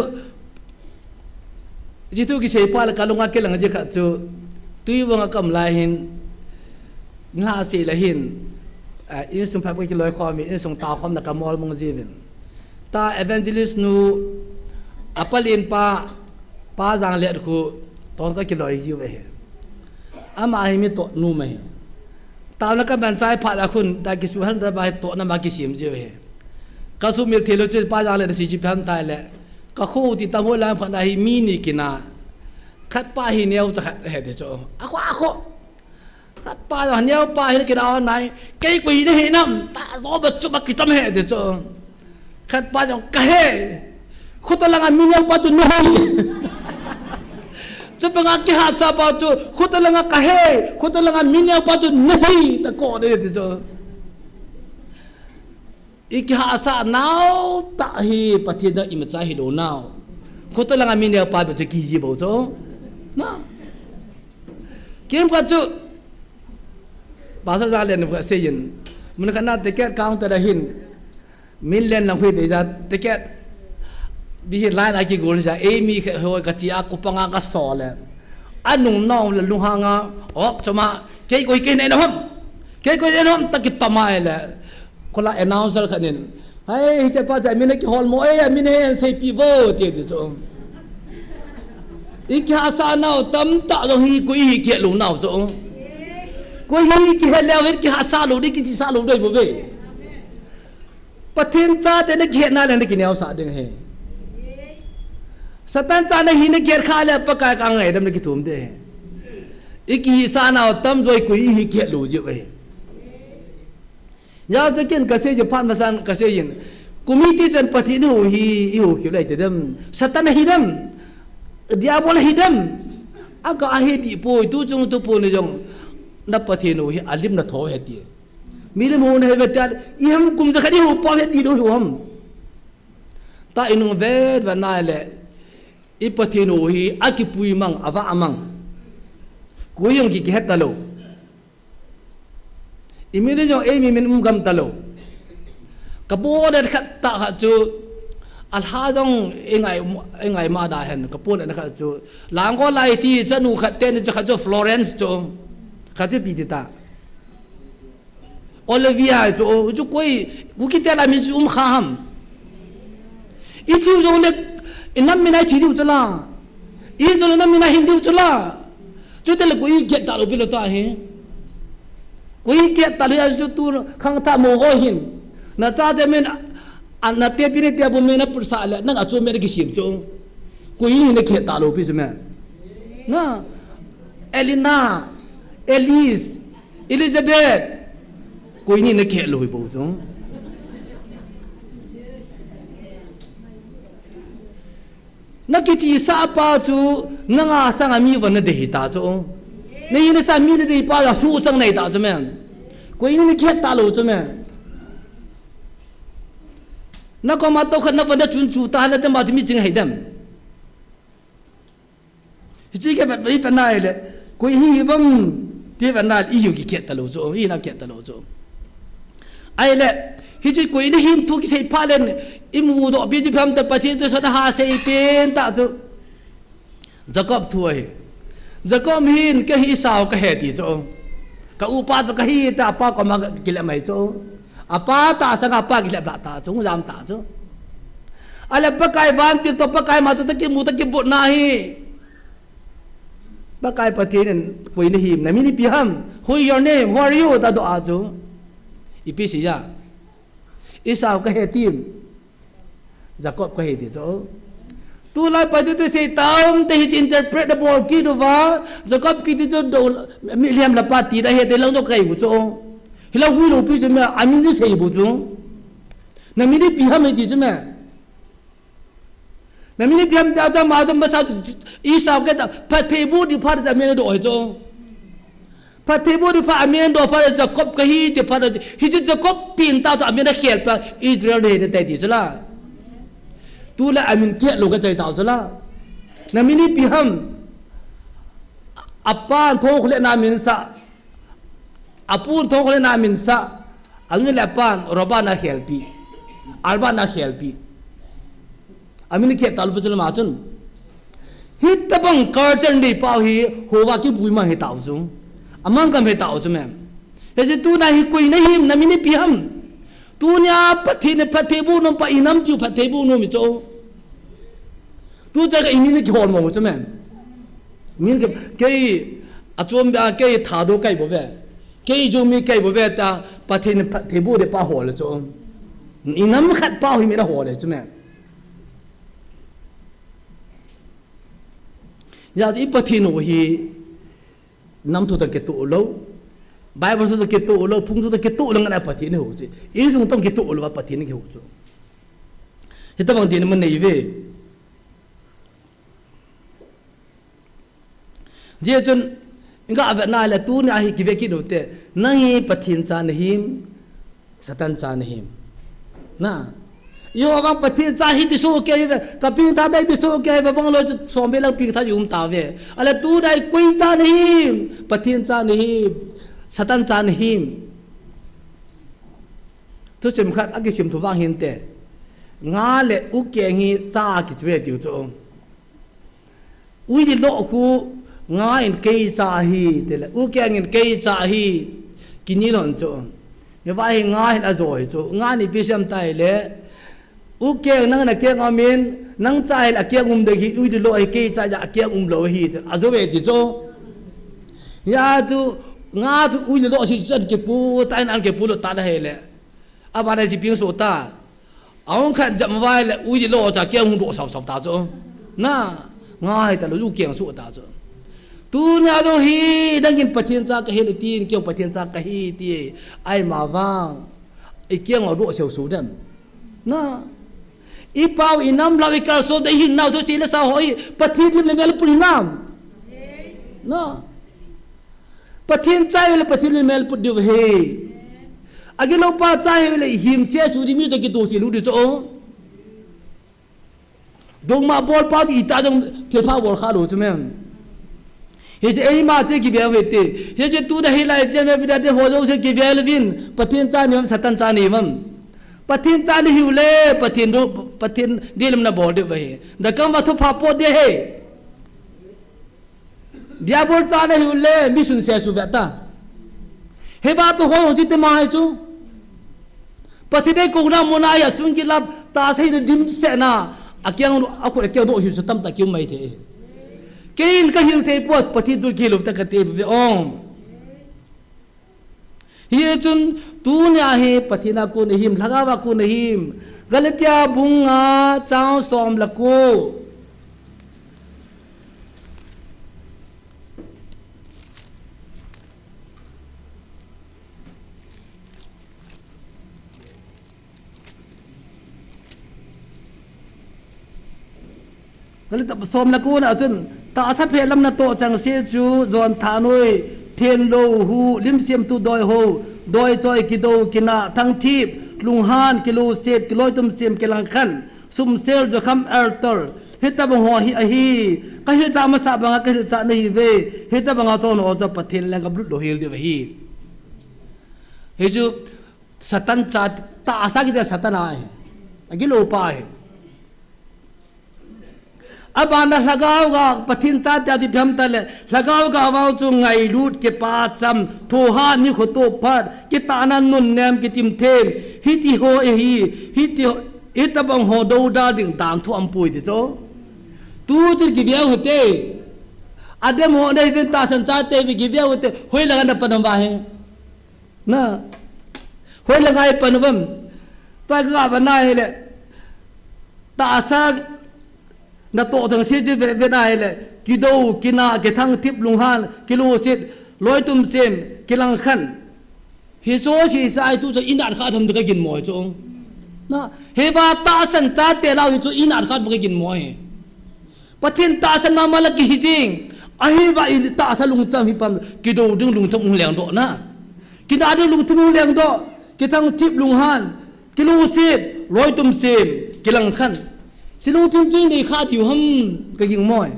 ji tu ki sei pa la kalunga ke lang je kha chu tui wanga kam lai hin nga se la hin in sum pa ki loi kho mi in song ta khom na ka mol mong jivin ta evangelist nu apalin pa jang le khu ton ka kiloi ji we ama hi mi to nu me ta na ka ban chai pha la khun da ki su han da ba to na ma ki sim ji we ka su mil thelo che pa jang le si ji pham tai le ka khu ti ta mo la pha da hi mi ni kina khat pa hi neu cha khat he de cho a kho khat pa ja neu pa hi ki da nai kai kui ni he nam ta zo ba chu ba ki tam he de cho khat pa jang ka he khutalangan minyaw pa tu nahi sapanga ki hasa pa tu khutalangan kahe khutalangan minyaw pa tu nahi ta ko de jo iki hasa now ta hi pathida imcha hi do now khutalangan minyaw pa tu ki ji bo jo na kem ka tu bahasa jalen ko seyin mun kana tiket counter hin million lang hui de ja tiket bihi lain aki gol ja emi ho ka ti aku panga ka sole anung naw la luhanga op chama ke koi ke ne nom ke koi ne nom takit tamai la kola announcer khanin hai che pa ja mine ki hol mo e mine sei pi vo ti de cho ikha asa naw tam ta jo hi koi hi ke lu naw cho koi hi ki hele wer ki asa lu di ki sa lu doi bo be pathin cha de ne ke na le ne ki ne sa de he Satan chana hi ne ger kha le pa ka ka ngai dam ne ki thum de iki sa na tam joi kui hi ke lu ji we ya je ken ka se je phan ma san ka se yin committee jan pathi nu hi hu ki lai te dam Satan hi dam diabol hi dam aga hi di po tu chung tu po ne jong na pathi nu hi alim na tho he ti mi le mo ne he ta i ham kum ja khadi hu pa he di do hu ham ta inu ve va na le ipathinu hi akipui mang ava amang kuyong ki het talo Imini jo emi min gam talo. Kapo dan kat tak kat cu alhadong ingai ma dah hen kapo dan kat cu langko lai ti janu kat ten kat cu Florence cu kat cu pitita. Olivia cu koi kita la min cu kham. Itu jo le inam minai ti diu cela. Ini jo inam minai hindu cela. Cu te le koi get tak lo pilo ta he. Koi get tak le ju tu khang ta mo ho hin. Na cha de men an na te pini te bu men na pursa le na chu me ki sim chu ko yin ne khe ta lo pi me na Elina Elise Elizabeth ko yin ne khe lo bo chu na ki ti sa pa chu na nga sang ami wan na de ta chu ne yin sa mi de pa ya su sang nei ta chu me ko yin ne khe ta lo chu me na ko ma to khat na pada chun chu ta la te ma mi jing hai dam hi ke bat bai pa nai le ko hi bam te ba na i yu ki ke ta lo zo hi na ke ta lo zo ai le hi ji ko ni him tu ki sei pa len i mu do bi ji pham ta pa thi to sa ha sei ten ta zo Jacob thu ai Jacob hin ke hi sao ka he ti zo ka upa zo ka hi ta pa ko ma ki le mai zo apa ta sang apa gila ta chung jam ta chu ala pakai van ti to pakai ma to ki mu ta ki bot nahi pakai pathin poi ni him na mini piham who is your name who are you ta do a chu ipi si ya Esau ka he tim Jacob ka he ti chu tu lai pa tu se taum te hi interpret the ball ki do va Jacob ki ti chu do miliam la pa ti da he te long do kai bu chu hilang hui lo pi je me amin je sei bu chu na mi ni pi ha me ti je me na mi ni pi ham ta cha ma cha ma sa Esau ke ta pa the bu di pha ja me do ai chu pa the bu di pha amin do pha Jacob ka hi te pha hi je Jacob pin ta to amin da khel pa Israel de te ti la tu la amin ke lo ka chai ta la na mi ni pi ham apa tho khole na min sa apun thong le na min sa angin le pan roba na helpi alba na helpi amin ke tal bujul ma chun hit tabang karjan di pau hi howa ki bui ma he tau zu amang kam he tau zu mem he je tu na hi koi na him na min pi ham tu nya pathi ne pathe bu no pa inam pi pathe bu no mi cho tu ja ga imin ki hol mo chu mem min ke achom ba ke tha do kai bo ve cái chỗ mi cái bộ về ta bắt thì bố để bao hồ là chỗ nắm khát bao thì mới là hồ là chứ mẹ giờ thì bắt thì nó thì nắm thu được cái tụ lâu Bible thu được cái tụ lâu phung thu được cái tụ là ngay bắt thì nó hồ chứ ý dùng tông cái tụ là bắt thì nó hồ chứ thì ta bằng tiền mình này về giờ chân Inga abet na la tu ni ahi kibe ki dote nahi pathin cha nahim satan cha nahim na yo abang pathin cha hi ti so ke ka ping ta dai ti so ke ba bang lo sombe lang ping tha yum ta ve ala tu dai koi cha nahim pathin cha nahim satan cha nahim tu sim khat agi sim thu wang hin te nga le u ke ngi cha ki chwe ti cho ui di lo khu nga in kei cha hi te le u kyang in kei cha hi kini lon cho ye vai nga hin a zoi cho nga ni pi sam tai le u kyang nang na kyang amin nang cha hi a kyang de hi u di lo hi kei cha ya kyang lo hi a zo ve ti cho ya tu nga tu u ni lo si chan ke pu tai an ke pu lo ta da he le a ba da ji ping so ta aung khan jam vai le u di lo cha kyang do sao sao ta cho na nga hi ta lo u kyang so ta cho tu na do hi dangin pathian cha ka he tin kyong pathian cha ka hi ti ai ma wang i kyang do seu su dem na i pau inam la ka so de hin now to sila sa hoi pathian le mel puri nam na pathian cha le pathian le mel put de he agilo pa cha he le him se chu di mi to ki to si lu de cho dong ma bol pa ti ta dong thil pha bol kha do chu men हे जे ए मा चे की बे वेते हे जे तू दा हिलाय जे मे बिदा दे होजो से की बे लविन पथिन चा निम सतन चा निम पथिन चा नि हिउले पथिन दिलम ना बोडे बे द कम अथु फापो दे हे दियाबोल चा ने हिउले मिशन से सु बेता हे बा तो हो जिते मा है चु पथिने कोना मोना या सुन की लब ता से दिम से ना अक्यांग अखो के दो हिउ सतम ता क्यों मै थे केन का हिल थे पोत पथि दुर के लोग तक ते बे ओम ये चुन तू ने आहे पथिना को नहीं लगावा को नहीं गलतिया बुंगा चाव सोम लको गलत सोम लको ना चुन ता सा फेलम ना तो चंग से चू जोन थानोई thiên lô hu lim xiêm tu đôi choi ki do kina thang thip lung han kilo set kiloi tum xiêm kilang khan sum sel jo kham alter heta bang ho hi a hi ka hil cha ma sa banga ka hil cha nei ve heta banga chon o jo pathin lang ka blut lo hil de hi he ju satan cha ta asa ki de satan ai agi lo pa hai अब आना लगाओगा पथिन चात्या दी भ्यमतल लगाओगा वाव चु ngai lut के पाचम थोहा नि खतो फर के ताना नुन नेम के तिम थेम हिति हो एही हिति इतबं हो दौदा दिं दांग थु अम्पुइ दि चो तू जु गिव्या होते आदे मो ने दिन ता सन चाते बि गिव्या होते होय लगा न पनम बाहे ना होय लगाय पनवम ता गा बना हेले तासा na to jang se je ve na hele kido kina ke thang tip lunghan kilo sit loi tum sem kilang khan he so si sai tu cho inan kha thum de gin moi chong na he ba ta san ta te lao chu inan kha de gin moi pathin ta san ma malak ki hijing ahi ba i ta sa lung cham hi pam kido ding lung cham leng do na kina de lung cham leng do ke thang tip lunghan kilo sit loi tum sem kilang khan सिलों चिंचिंग नहीं खाती हूँ हम कहीं मोय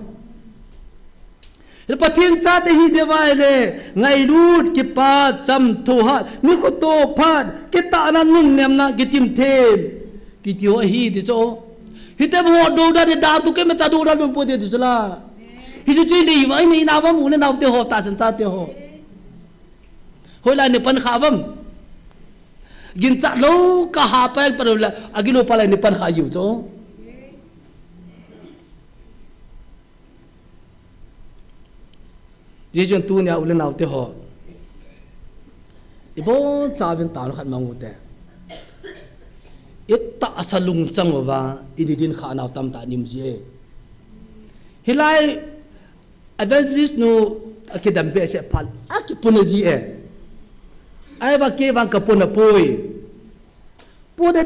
पथिन चाहते ही देवाले ngai lut के पास चम थोहा निको तो फाद के ताना नुन नेमना के तिम थेम कि त्यो ही दिसो हिते भो दोडा दे दातु के में चादोडा नुन पोते दिसला हिजु चिं नहीं वही नहीं नावम उन्हें नावते हो तासन चाहते हो होला ने पन खावम गिन चा लो कहा पे परला अगिलो पाला ने पन खायु चो ये जो तू ने उले नावते हो इबो चाबिन तान खत मंगुते इत्ता असलुंग चंगवा इदिन खा नाव तम ता निमजे हिलाय एडवेंचरिस्ट नो अकेदम बे से फल आकि पुनजी ए आई बा के बा कपुन पोई पोदे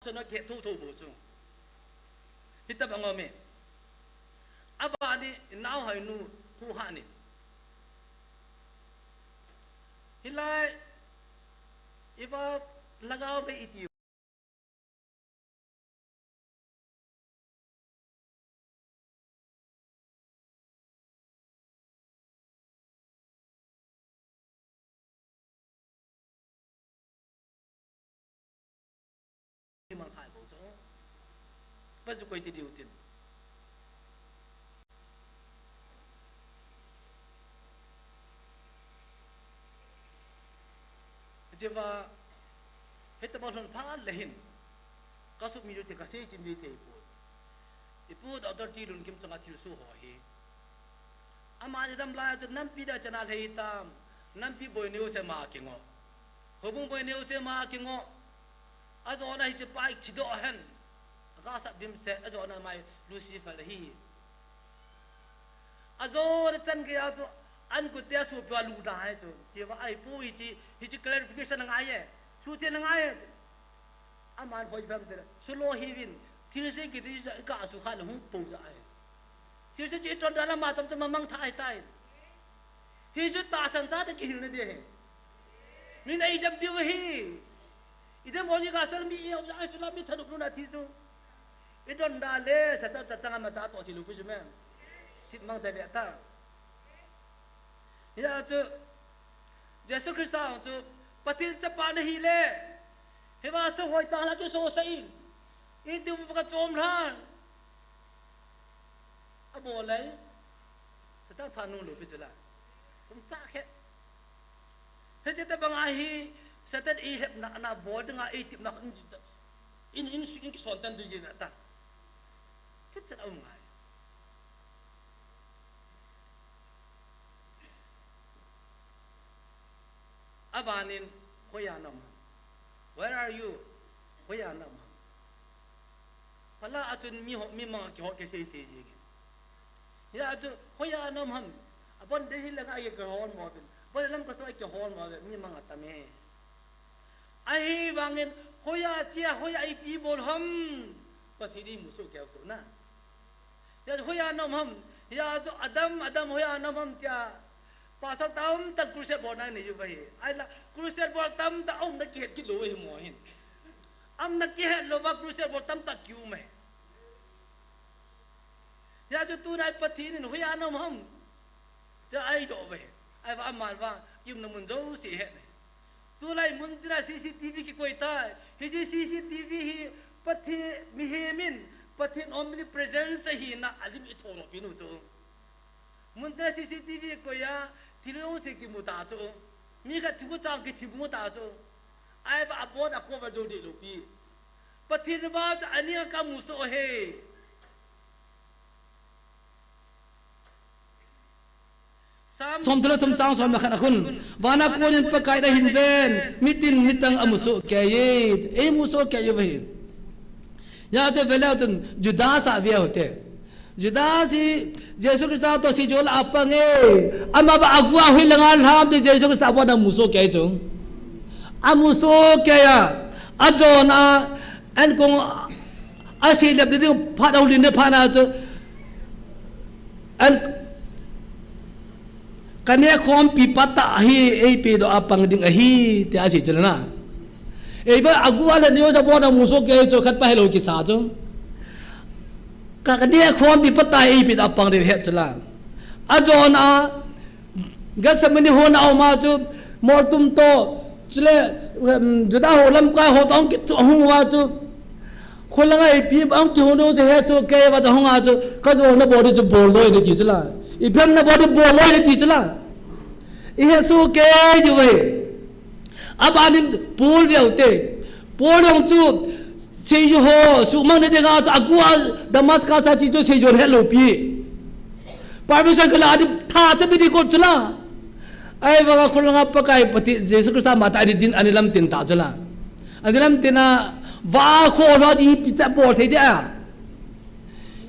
สนเขตทูบุจูฮิตบังอเมอาบานีน้าวให้นูทูหานี่ฮิไลอีบาลักเอาไปอิติมังขายบุจูปัจจุบันที่ดิวตินเจ้าว่าเฮตบอลทนพาเลหินก็สุมีอยู่ที่กษัตริย์จิมดีเทอีปูดเอาตัวจีรุนกิมจังอาทิตย์สู้หัวเฮอามาจะทำลายจนน้ำปีได้จะนาเฮียตามน้ำปีบอยนิวเซมาคิงอหัวบุ้งบอยนิวเซมาคิงออาจารย์น่ะจะไปชิดอเห็นก็สับดิมเสอาจารย์น่ะไม่ลูซิเฟอร์ฮีอาจารย์จันทร์ก็อาจารย์อันกุเตียสูบไปลูดาให้จูเจ้าว่าไอ้ปูฮิจิ clarification นั่งไงสู้เจ้านั่งไงอามันพอจะทำได้สุโลฮีวินที่นี่สิ่งที่จะก้าวสู่ขั้นหุ่นปูจ่ายที่นี่จิตตอนนั้นมาจำจะมามั่งท้ายตายฮิจิตาสันจ้าตะกี้หินเลยเดียมีในดับดิวฮีอีเดมพอจะก้าวสลมีเอาใจสุลามีถนุกลุนาทีจูอีดอนดาเล่สัตว์จัดจังมาจ้าตัวที่ลูกพี่ใช่ไหมทิดมั่งแต่เบียดตานี่อาจจะเยซูคริสต์อาจจะปฏิจจปานิเล่เห็นว่าสหายจางลักษณ์โซเซอินอินดูมันก็โจมท่านอะบอกเลยสตาร์ทานุลูกไปจุฬาผมจ้าแค่เฮ้ยจะบางอาฮีสตาร์อีเล็บน่าบอดงาอีติบนักอินสอนตันดูจีน่ะตาทิพย์จะเอาไงอาบานินขยานม Where are you ขยานมพละอาจุนมีมังกี่หอกเกษตรจีกันยาอาจุขยานมฮัมอาบันเดี๋ยวลังไอ้กี่ฮอนมาเป็นบันลังก็สวยกี่ฮอนมาเป็นมีมังอัตเมไอ้บางเงินขยาเจ้าขยาไอปีบอลฮัมปฏิดีมุสุเกี่ยวกับนะยาขยานมฮัมยาอาจุอดัมขยานมฮัมเจ้าpasal tam tak crucial board na ni juga he ai la crucial board tam ta om na kihet ki lo he mo hin am na kihet lo ba crucial board tam ta kyu me ya jo tu nai pathi ni hoya no ham ja ai do ve ai va amal va yum na mun zo si he tu lai mun tira cctv ki koi ta he ji cctv hi pathi mi he min pathin omnipresence hi na alim i thono pinu chu mun tira cctv ko ya Tino si kimuta tu, mika timu cang kimuta tu, ai ba abon aku berjodi lupi, patin ba tu ani kamu sohe, som tu tum cang som makan akun, wana konin pakai dah hinben, mitin mitang amuso kaya, muso kaya bahin, ya tu bela tu judas abia hote. Judas si Yesus Kristus to si Joel apa nge ama ba agua hui lengan ham de Yesus Kristus apa na muso kaya chung amuso kaya ajon a an kong asilap de phat au lin de phana chu an kane khom pi pata hi ei pe do apang ding a hi te asi chalna ei ba agua la neo sa bo na muso kaya chu khat pa hello ki sa chu kakak dia khom bi patai ipit apang de het chala ajon a gasamani hon au ma chu mortum to chule juda holam ka ho tong ki hu wa chu kholanga ipi ang ki hono se he so ke wa hong a chu ka jo na body chu bol loi de ki chala ipem na body bol loi de ki chala I he so ke ju we abanin pul viaute pol yong chu sei jo ho su mang de ga aku Damascus sa chi jo sei jo hello pi permission kala adi tha ta bi di ko chula ai ba ko nga pa kai pati Jesus Christ mata adi din anilam tin ta chula anilam tina va ko ro di pi cha bol thei dia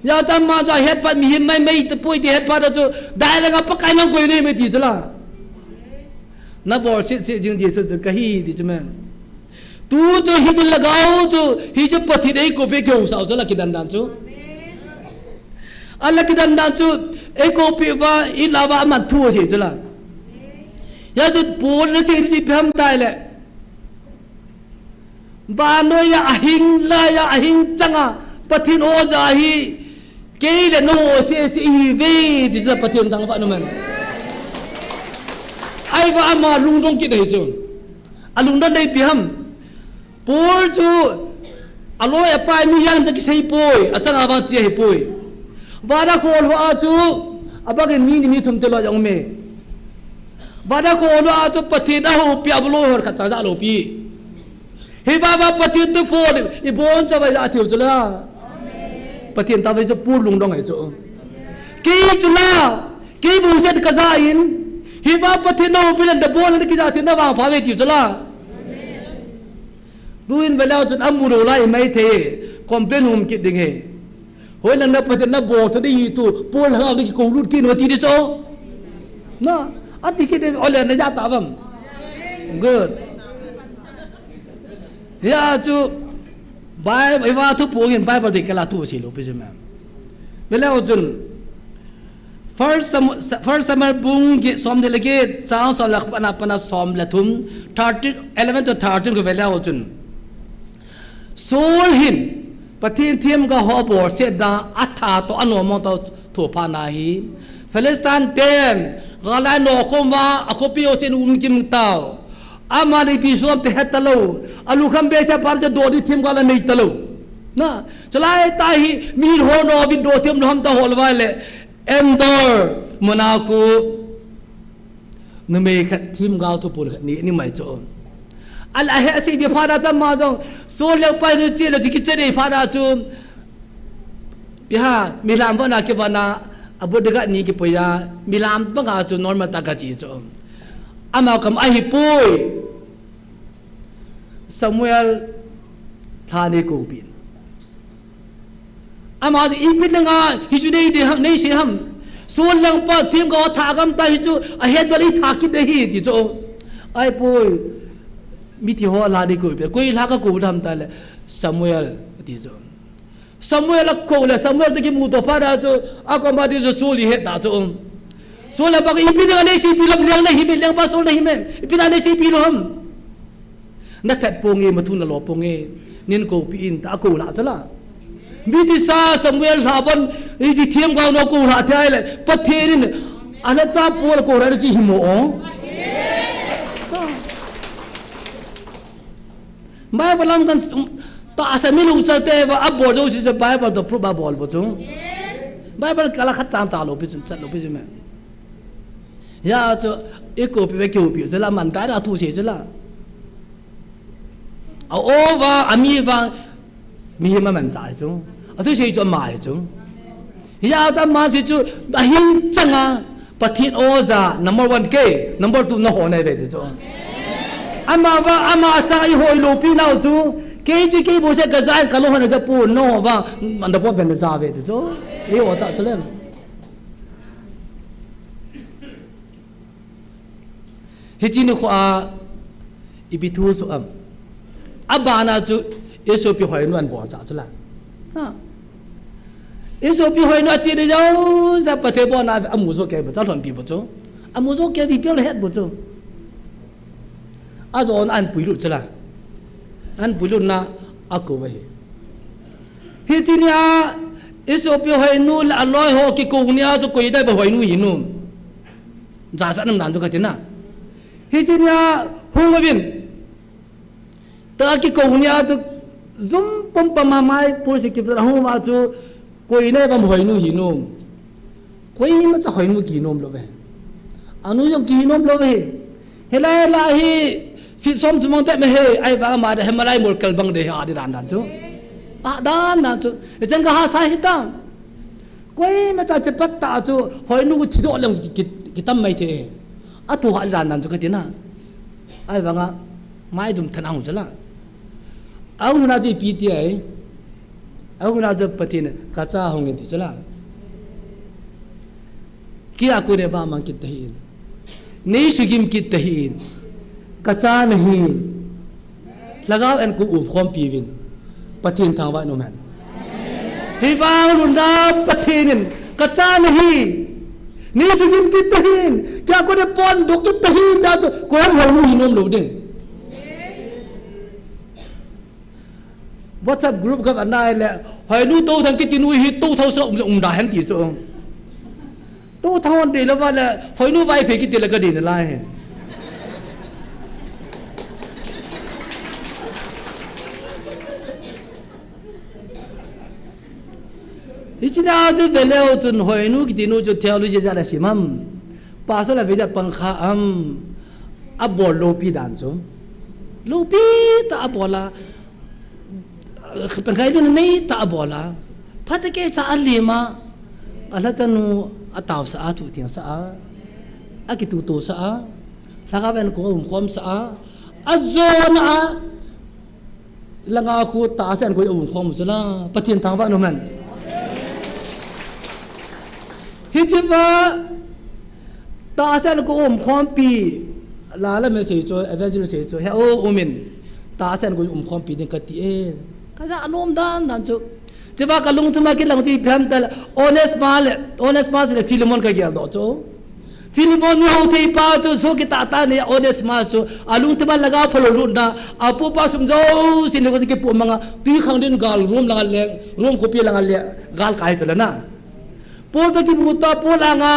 ya ta ma ja het pa mi hin mai mai te poi di het pa da chu dai la ga pa kai nang ko ni me di chula na bol si jing Jesus ka hi di chuma tu cho hi je lagao cho hi je pathi dei ko be kheu sao cho la kidan dan chu ala kidan dan chu e ko pe wa I lava ma thu che chu la ya tu pol na se di pham tai le ba no ya ahing changa pathin o za hi ke le no se hi ve di la pathin tang fa no man ai va ama lung dong ki dei chu alung dan dei pham pol chu aloi apai mi yang ta ki sei poi achanga ba che hi poi ba da khol ho a chu abag ni ni thum te lo yong me ba da khol ho a chu pathin da ho pi ablo hor kha cha lo pi he baba pathin tu phone I bon cha ba ja thiu chu la pathin ta ba chu pu lung dong ai chu ki chu la ki bu set ka za in he ba pathin no pi lan da bon ni ki ja tin da wa pha ve thiu chu la duin velau chu amuru lai mai the complain ki ding he hoi lan na pathin na bo chu di tu pol ha ki ko lut ki no ti di so na ati ki de ole na ja ta bam good ya chu Bible wa thu pogin Bible de kala tu si lo pe jema bela ojun first summer bung ge som de lege cha so lak pana som la thum 11 to 13 ko bela ojun sol hin pathin thiam ga ho bor se da atha to ano mo to thu pa na hi Palestine ten gala no khoma akhopi o sen kim taw amani pi som te hetalo alu kham be cha par cha do di thim gala nei talo na chalai ta hi mir ho no bin do thim no ham ta hol wa le endor monaku nume khat thim gaw to pul ni mai cho al a he si bi phada cha ma jong so le pai no che le ki che nei phada chu piha milam wa na ke wa na abudaga ni ki poya milam ba ga chu normal ta ga chi cho ama kam ai pui Samuel thani ko bin ama ipin nga hisudei de ham nei se ham sol lang pa thim ko tha gam ta hi chu a he dali tha ki de hi ti cho ai pui mi ti ho la de ko be koi la ka ko dham ta le Samuel ti cho Samuel ko le Samuel de ki mu to pa da cho a ko ma di so soli he ta cho so la ba ipin nga nei si pi lam liang na hi me liang pa sol na hi me ipin na nei si pi lo ham na phet ponge ma thun lo ponge nin ko pi in ta ko la chala mi ti sa Samuel haban I di thiam ga no ko la thai le patherin ala cha pol ko ra ji himo Bible lam kan ta asa mi lu sa te wa abor do si Bible to prove bol bo chung Bible kala khat chan ta lo pi chum chat lo pi me ya cho e ko pi ve ko pi chala man ta da thu se chala a over ami va mi ma man cha chu a tu se chu mai chu ya ta ma se chu da hin changa pathin oza number 1 ke number 2 na ho nai ve de chu ama va ama sa I hoi lo pi nau chu ke ji ke bo se ga za ka lo na ja pu no va man da po ben za ve de chu e o cha chlem hi chi ni kho a ibi thu su am abana chu eso pi hoi nuan bo cha chula ha eso pi hoi no chi de jo sa pa the bo na amu so ke bo cha thon pi bo chu amu so ke bi pe le het bo chu a zon an pui lu chula an pui lu na a ko we hi ti nia eso pi hoi nu la loi ho ki ko nia chu ko dai bo hoi nu hi nu za sa nam nan chu ka tin na hi ti nia hu ma bin ta ki ko nia chu zum pom pa ma mai por se ki ra hu ma chu koi ne bam hoi nu hi nu koi ma cha hoi nu ki nom lo ve anu yong ki nom lo ve hela la hi fi som chu mong pe me he ai ba ma de hemalai mol kal bang de ha de dan dan chu a dan na chu chen ka ha sa hi ta koi ma cha che pat ta chu hoi nu chi do lang ki tam mai the a tu ha dan dan chu ka ti na ai ba nga mai dum than ang chu la au na ji pi ti ai au na je patin ka cha hong ti chu la kia ko ne ba mang ki tahin nei sugim ki tahin kacha nahi lagaw en ku khom piwin pathin thangwa no man hi wang lun da pathinin ka cha nahi ni su yim ki tahin kya ko de pon dok ki tahin da to ko ham hol mu hinom lo ding WhatsApp group ka anai le hoi nu to thang ki tinu hi to thau so da han ti so to thon de la wa la hoi nu vai phe ki te la ka de na lai ichina ju beleo tun hoi nu ki tinu ju theology ja la simam pa sa la veja pankha abol lopi dan so lopi ta abola pankha lu nei ta abola phatake sa alima ala chanu ataw sa atu tiang sa akitu to sa lagaben ko khom sa azona langa khu ta san ko khom zula pathin thangwa no man hijiva ta san ko khom pi la la me sei cho evangelist sei cho he o women ta san ko khom pi din ka ti e kaja anom dan cho jiva ka lung thuma ki lang ti pham tal honest mal le Philemon ka gyal do cho Philemon ho thei pa cho so ki ta ne honest mal cho alung thuma laga phalo lu na apu pa sum zo sin ko ki pu manga ti khang din gal room la le room ko pi la le gal kai cho la na Paul ta jibuta Paul anga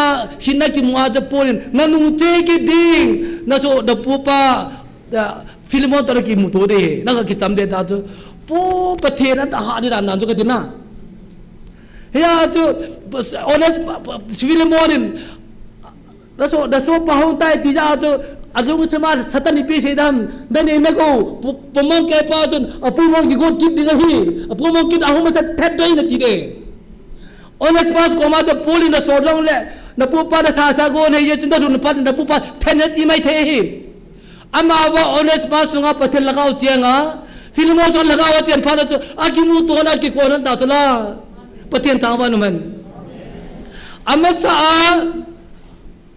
hinna ki muaja Paulin nanu te ki ding na so da pupa Philemon ta ki muto de na ka ki tamde da jo po pathena ta ha ni nan jo ka dina ya jo honest Philemon da so pa ho tai ti ja jo azung chama satani pi sedam dan ne ko pomong ke pa jon apu mong ki got kip dinga hi apu mong kit ahum sa phet doi na ti de honest pas ko ma to poli na so rong le na pu pa na tha sa go ne ye chin da nu pa na pu pa then ti mai the hi ama wa honest pas sunga pathel lagao chenga filmo so lagao chen pha na cho akimu to na ki ko na ta la pathen ta wa nu man ama sa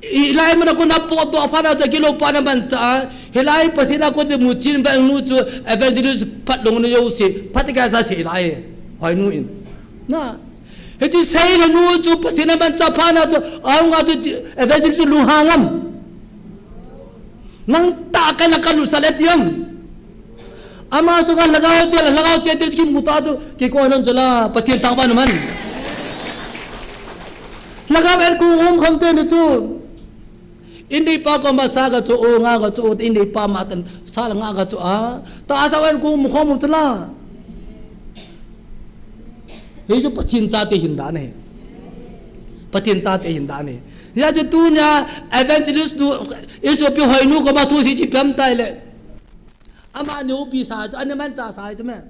ilai mana ko na po to pha na ta kilo pa na man cha helai pathena ko de mu chin ba nu chu evangelist phat dong ne yo se phatika sa se lai hoi nu in na Hiji say la nu chu pathina man cha phana chu aunga chu evangelist lu hangam nang ta ka na kalu saletiam ama so ga lagao che dir ki muta chu ki ko non jala pathin tangban man lagao er ku khom te ni chu indi pa ko ma sa ga chu o nga ga chu indi pa ma tan sa la nga ga chu ta asa wer ku mu khom chula ये जो पथिन चाते हिंदा ने या जो तू ना एवेंजलिस्ट तू इस ओपी होइनु को मा तू सी जी पम ताइले अमा नो बी सा तो अने मन चा सा तो मैं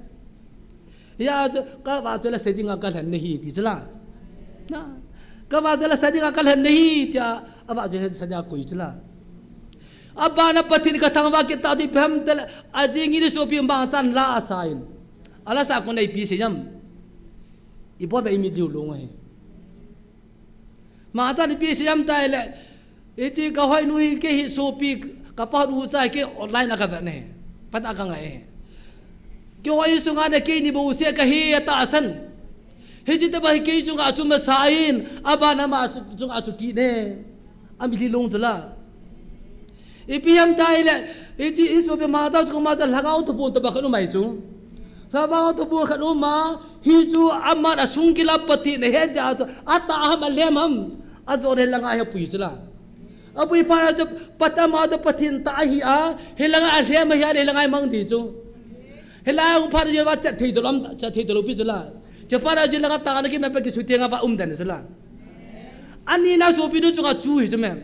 या जो का बा चला सेटिंग का कल नहीं थी चला ना का बा चला सेटिंग का कल नहीं क्या अब जो है सजा कोई चला अब बाना पथिन का थंगवा के तादी पम तल अजिंगी ने सोपी मा चान ला साइन अला सा को नहीं पी से जम ipo ba imi liu long hai ma ta ni pi siam tai le e chi ka hoi nui ke hi so pi ka pa du chai ke online ka ba ne pat aka ngai ke hoi su nga de ke ni bo se ka hi ta asan he ji ta ba ke ju nga chu ma sain aba na ma chu nga chu ki ne am li long jula e pi am tai le e ji iso be ma ta chu ma ta lagao tu po ta ba khanu mai chu Sabang tu buat kat rumah, hiju amat asungkila peti ne heja tu, ata aham lemam, azor helang ayah pui jelah. Apu ipana tu patama tu petin tahi helang ayah mahia helang ayah mang di tu. Helang pada je baca thi dalam thi dalam pi jelah. Cepada je lang tangan lagi memang kesuti ngapa dan jelah. Ani na sopi tu cuma cuy je mem.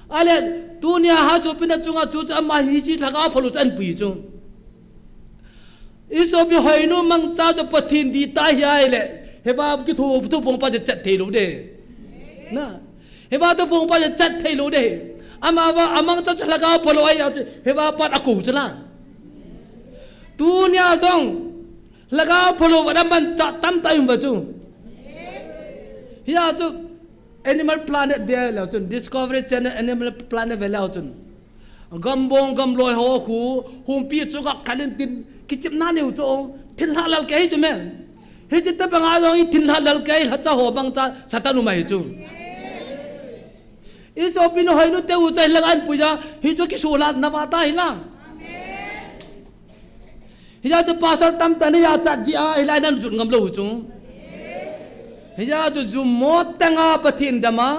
Ale dunia ha sopi na cuma cuy amah hiji laga perlu can pui tu. Iso bi hoinu mang cha jo pathin di ta hiai le heba ki thu pong pa je chat thei lo de na heba to pong pa je chat thei lo de ama wa amang cha chala ka polo ai heba pat aku chala dunia song laga polo wa man cha tam tai ba chu ya chu Animal Planet ve la chu Discovery Channel Animal Planet ve la chu gambong gamloi ho khu humpi chuka khalin tin kichip na neu cho thin halal ke hi chumen hi chita banga lo i thin halal ke ha cha ho bang cha satanu mai chu iso pino hainu te u tai langan puja hi chu ki solat na wa ta hila hi ja chu pasal tam tan ya chat ji a hilai nan jut ngam lo chu hi ja chu zumot tanga pathin dama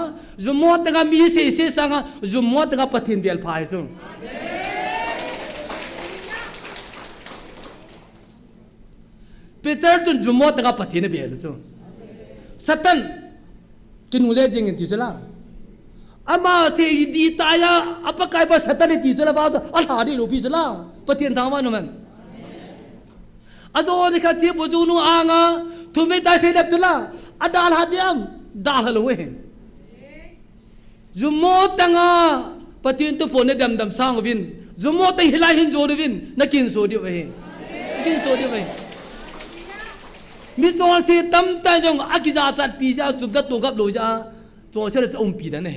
zumot tanga mi se sanga zumot tanga pathin bel phai chu Peter tu zumot tanga pathin bel chu satan kinule jing ti chala ama se di taya apa kai ba satan ti chala ba al hadi lu pi chala pathin thangwa no man azo ni kha ti boju nu anga thume ta se lep chala adal hadiam dal halwe zumot tanga pathin tu pone dam dam sang win zumot ta hilai hin jo win nakin so di we nakin so di we mi chon si tam ta jong akiza tat pi ja chub da to gap lo ja cho se la om pi da ne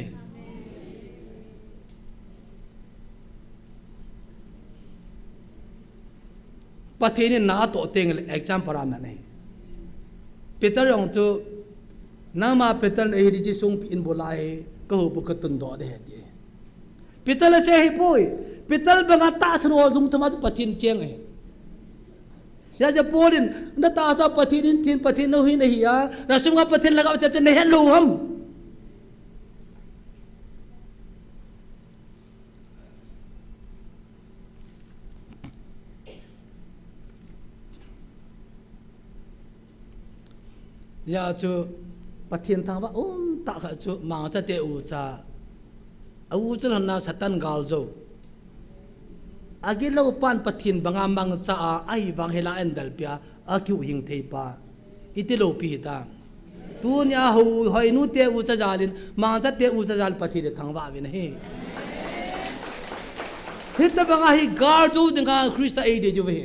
pathin na to teng exam param na ne Peter yong chu nama Peter e di ji sung in bolai ko hu bu ka tun do de he Peter la se hi poi Peter banga ta sno dung thama pathin cheng e ya ja polin na ta sa pathin tin pathin no hi nahi ya rasunga pathin laga cha ne hello ham ya chu pathin thang ba ta kha chu ma cha te u cha au chal na satan gal zo agilo pan pathin banga mang cha ai wang hela endal pia akyu hing thei pa itilo pi ta tu nya hu hoi nu te u cha jalin ma cha te u cha jal pathi de thangwa win he hit banga hi gar zo dinga krista ai de ju we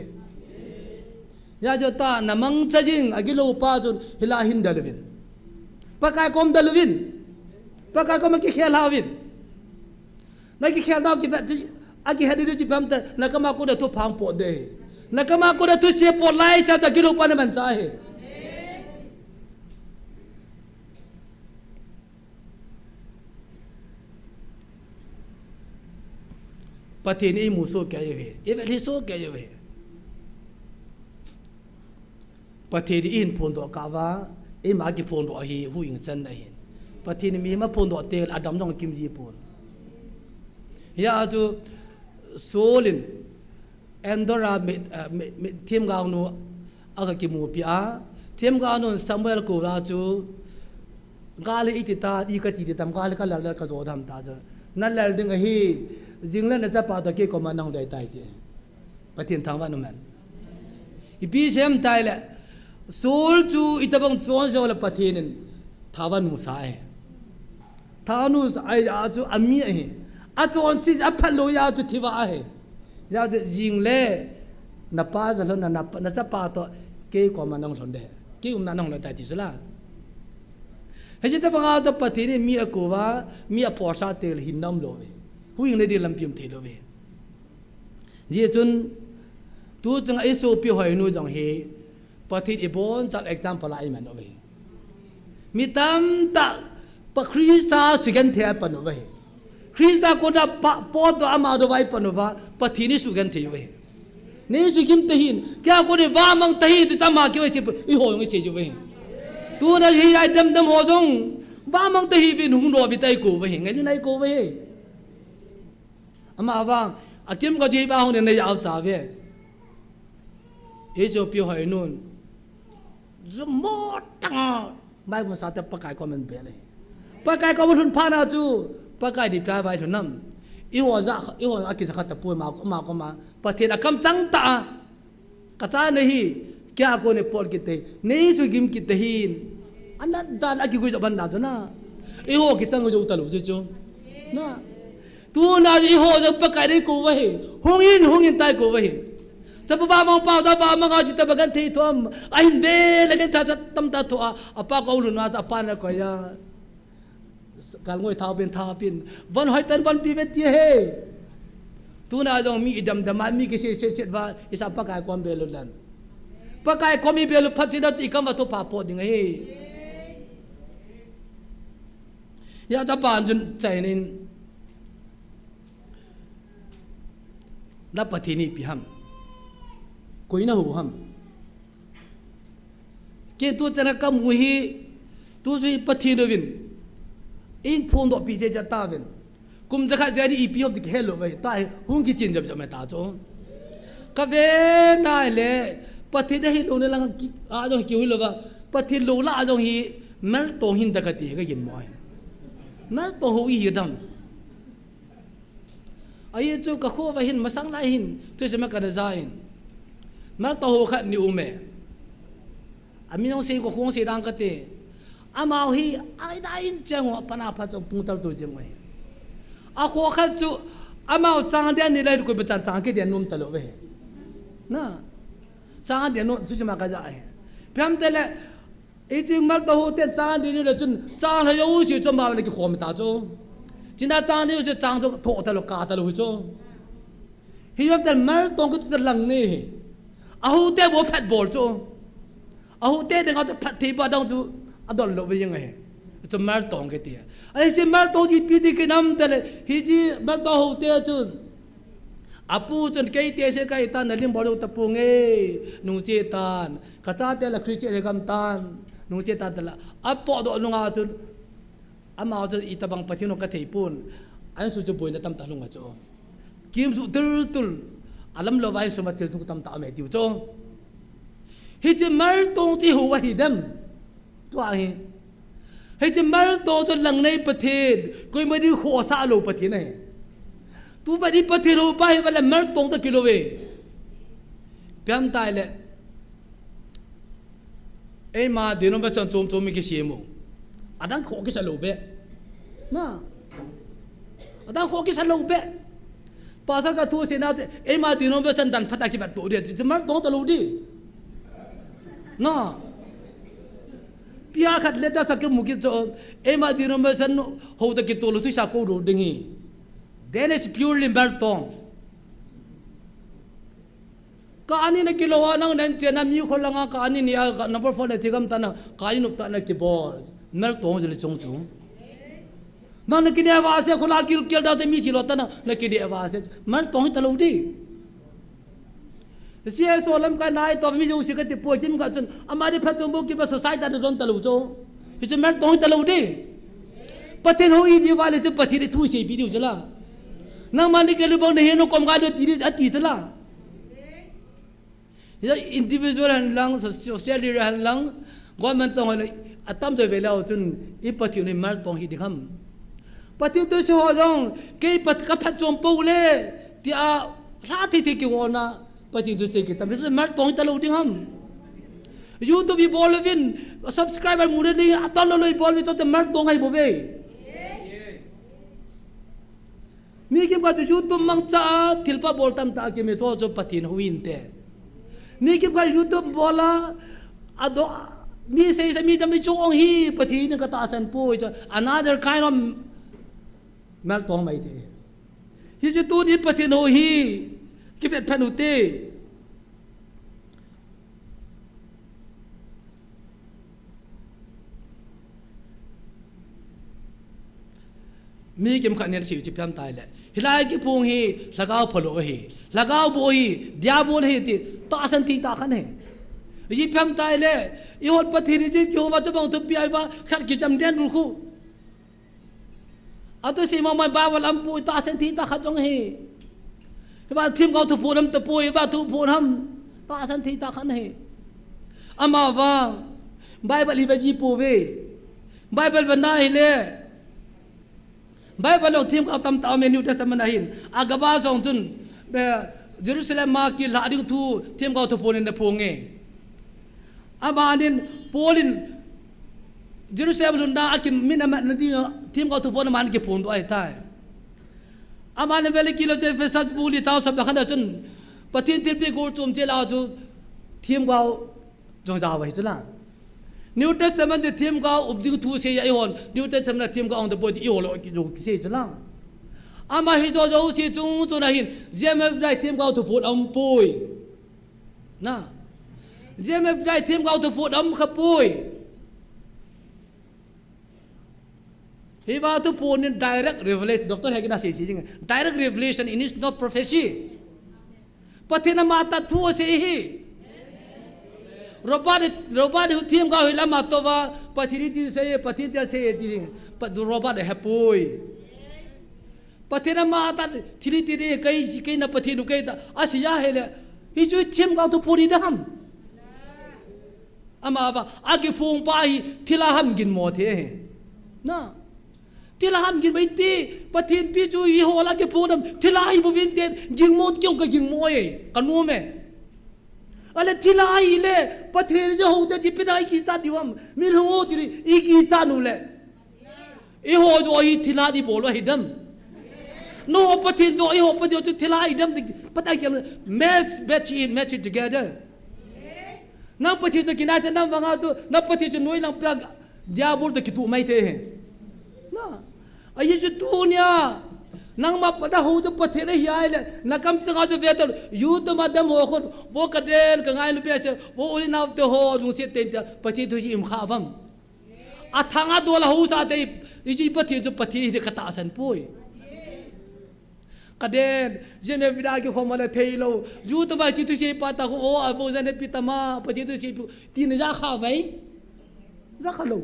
ya jo ta namang chajing agilo pa jun hila hin dalwin pakai kom dalwin pakai kom ki khel hawin na ki khel daw ki aki hadi de jipam ta nakama ko da to phang po de nakama ko da to se po lai sa ta gilo pa na man cha he pathin ei mu so kya ye e ve so kya ye pathin in phon do ka wa e ma ki phon do hi hu ing chan na hin pathin mi ma phon do tel adam dong kim ji pon ya ju solin endora team gang no aga ki mu pia team gang no samuel ko la chu gali itita i ka ti tam gali ka la ka zo dham ta ja na lal ding hi jingla na cha pa da ke ko ma nang dai tai ti pathin thang wa no man i bi sem tai la sol chu itabang chon zo la pathin thawan mu sa hai thanu ai a chu ami ai a chon si a phalo ya chu thiwa hai ya chu jingle na pa za lo na cha pa to ke ko ma nang thon de ke na nang la tai ti sala he je ta banga cha pathin mi a ko wa mi a porsa tel hin nam lo we hu ing le di lam pim the lo we ye chun tu chang ai so pi hoi nu jong he pathin e bon cha example ai man we mi tam ta pa krista sugan the pa no we krista ko da po do ama do vai pa no wa pathin ni sugan the we ni su kim te hin kya ko ni wa mang te hi tu cha ma ki we chi i ho yong se ju we tu na hi ai dam dam ho jong wa mang te hi bin hung ro bi tai ko we ngai ni nai ko we ama wa akim ko ji ba ho ne ya cha we e jo pi hoi nun zumot tanga mai mo sa te pakai ko men be le pakai ko thun pha na chu pakai di pra bai thun nam i ho aki sa khat pu ma ko ma pathin akam chang ta ka cha nahi kya ko ne por ki te nei su gim ki te hin ana dan aki gu ban na jo na i ho ki chang jo ta lu chu na tu na i ho jo pakai dei ko we hongin tai ko we ta ba mang pa ta ba mang ji ta bagan thei thom ai be la gen ta tam ta tho apa ko lu na ta pa na ko ya kal ngoi thau pin van hoi tan van pi bet he tu na dong mi idam dama mi ke se wa isa pa kai kom belu dan pa kai kom mi belu phatina ti kam to pa po ding he ya ta ban jun chai nin na pathini pi ham koi na hu ham ke tu chana ka mu hi tu ji pathino win in phone do pi je ja ta win kum ja kha ja ni ep of the hello vai tai hung ki chin jab ma ta cho ka ve na le pathi de hi lo ne lang a jo ki hu lo ba pathi lo la jo hi mal to hin da ka ti ga yin mo mal to hu hi dam ai chu ka kho va hin masang lai hin tu se ma ka da zain mal to hu kha ni u me ami no se ko khong se dang ka te amao hi ai da in chang wa pana pha cho pung tal tu jeng mai a kho kha chu amao chang de ni lai ko ba chang ke de num talo ve na chang de no su ma ka ja ai pham te le e jing mal to ho te chang de ni le chun chang ha yo chi cho ma ne ki khom ta cho jin da chang de yo chang cho tho ta lo ka ta lo cho hi yam te mal tong ko tu lang ni a hu te bo phat bol cho a hu te de nga te phat thi ba dang chu adol lo ve yang ai cho mal tong ke ti ai ji mal to ji pi di ke nam te le hi ji mal to ho te chu apu chun ke te se kai tan lim bol ta pu nge nu che tan ka cha te la khri che le gam tan nu che tan la a po do nu nga chu ama chu i ta bang pathino ka thei pun an su chu boi na tam ta lu nga cho kim su tul alam lo vai su ma til tu tam ta me tiu cho hi ji mal tong ji ho wa hi dam to a hi hi ji mal to cho lang nei pathin koi ma di kho sa lo pathin nei tu ba di pathin ro pa hi wala mal tong ta kilo we pyam tai le ei ma di no ba chan chom mi ke sie mo adang kho ke sa lo be na adang kho ke sa lo be pasal ka tu se na ei ma di no ba chan dan phata ki ba to de ji mal tong ta lo di na pia khat le ta sak mu ki cho e ma di rom san ho ta ki to lu sa ko ro ding hi then it's purely mal tong ka ani na ki lo wa nang nan che na mi kho langa ka ani ni number 4 ne thigam ta na ka ni nup ta na ki bol mal tong je le chong chu na na ki ne wa se ko la ki kel da te mi thi lo ta na ki de wa se mal tong ta lo di sia solam ka nai to mi ju si ka ti po jim ka chun amari pha chum bo ki ba society da don talu cho hi chu mer tong talu de pathen ho i di wale chu pathi ri thu se bi diu chala na mani ke lu bo ne no kom ga do ti ri ati chala ya individual han lang society han lang government tong ne atam je ve lao chun I pathi ne mer tong hi dikham pathi to so ho jong ke pat ka pha chum po le ti a sa thi thi ki wona pathi tu se ki tam se mar tong ta lo ding ham YouTube bi bol win subscriber mu de atal lo bol wi to mar tong ai bo ve mi ki ba tu YouTube mang cha thilpa bol tam ta ki me cho pathi no win te mi ki ba YouTube bola ado mi se mi jam ni chong hi pathi ne ka ta san po another kind of mar tong mai the hi je tu ni pathi no hi ki vet panute mi kem khan ne siu chi pyam tai le hilai ki pung hi lagao phalo hi lagao bo hi dia bol hi ti ta san ti ta khan he yi pyam tai le I hot pathi ri ji kyo ba chabang tu pi ai ba khat ki cham den ru khu ato si ma ba wal am pu ta san ti ta kha jong hi ba thim gao thu phonam ta poi ba thu phonam ta san thi ta khan he ama wa bible ba ji pu ve bible ba na hi le bible lo thim gao tam ta me new testament hin agaba song tun be jerusalem ma ki la ding thu thim gao thu phonin na phonge ama nin polin jerusalem lunda akin minama na di thim gao thu phon man ki phon do ai tai amane vele kilo te fesaj buli taw sab khana chun pathin tilpi gur chum che la chu thim gao jong ja wai chula new testament de thim gao ubdi thu se ai hon new testament thim gao on the boy I hol ki jo ki se chula ama hi jo jo si chung chu na hin jemf dai thim gau thu put am pui na jemf dai thim gau thu put am kha pui hi ba tu pun in direct revelation doctor hai kina si jing direct revelation in is not prophecy pathina mata thu se hi robot hu thim gau hi lama to wa pathiri ti se pathiti se ti pa du robot ha pui pathina mata thiri ti de kai na pathinu kai ta asiya hele hi chu thim gau tu puri dam ama ba agi pung pa hi thila ham gin mo the na thila ham gin bai ti pathin pi chu hi hola ke pudam thila hi bu vin ten ging mo kyong ka ging mo ye kanu me ale thila hi le pathin jo ho te ji pidai ki cha diwam mir ho ti i ki cha nu le i ho jo hi thila di bolo hi dam no pathin jo i ho pathin jo thila hi dam patai ke match it together na pathin to kina cha nam wanga chu na pathin chu noi lang pya diabur to kitu mai the na ai ju dunia nang ma pada ho to pathin hi ai le na kam changa chu ve to yu to madam ho khot bo ka den ka ngai lu pe che bo uli na to ho lu se ten ta pathin to ji im kha bam a thanga do la ho sa te i ji pathin chu pathin hi ka ta san pui kaden jene vida ke khomala theilo yu to ba chi tu se pata ko o abo jane pitama pathin tu se tin ja kha vai ja khalo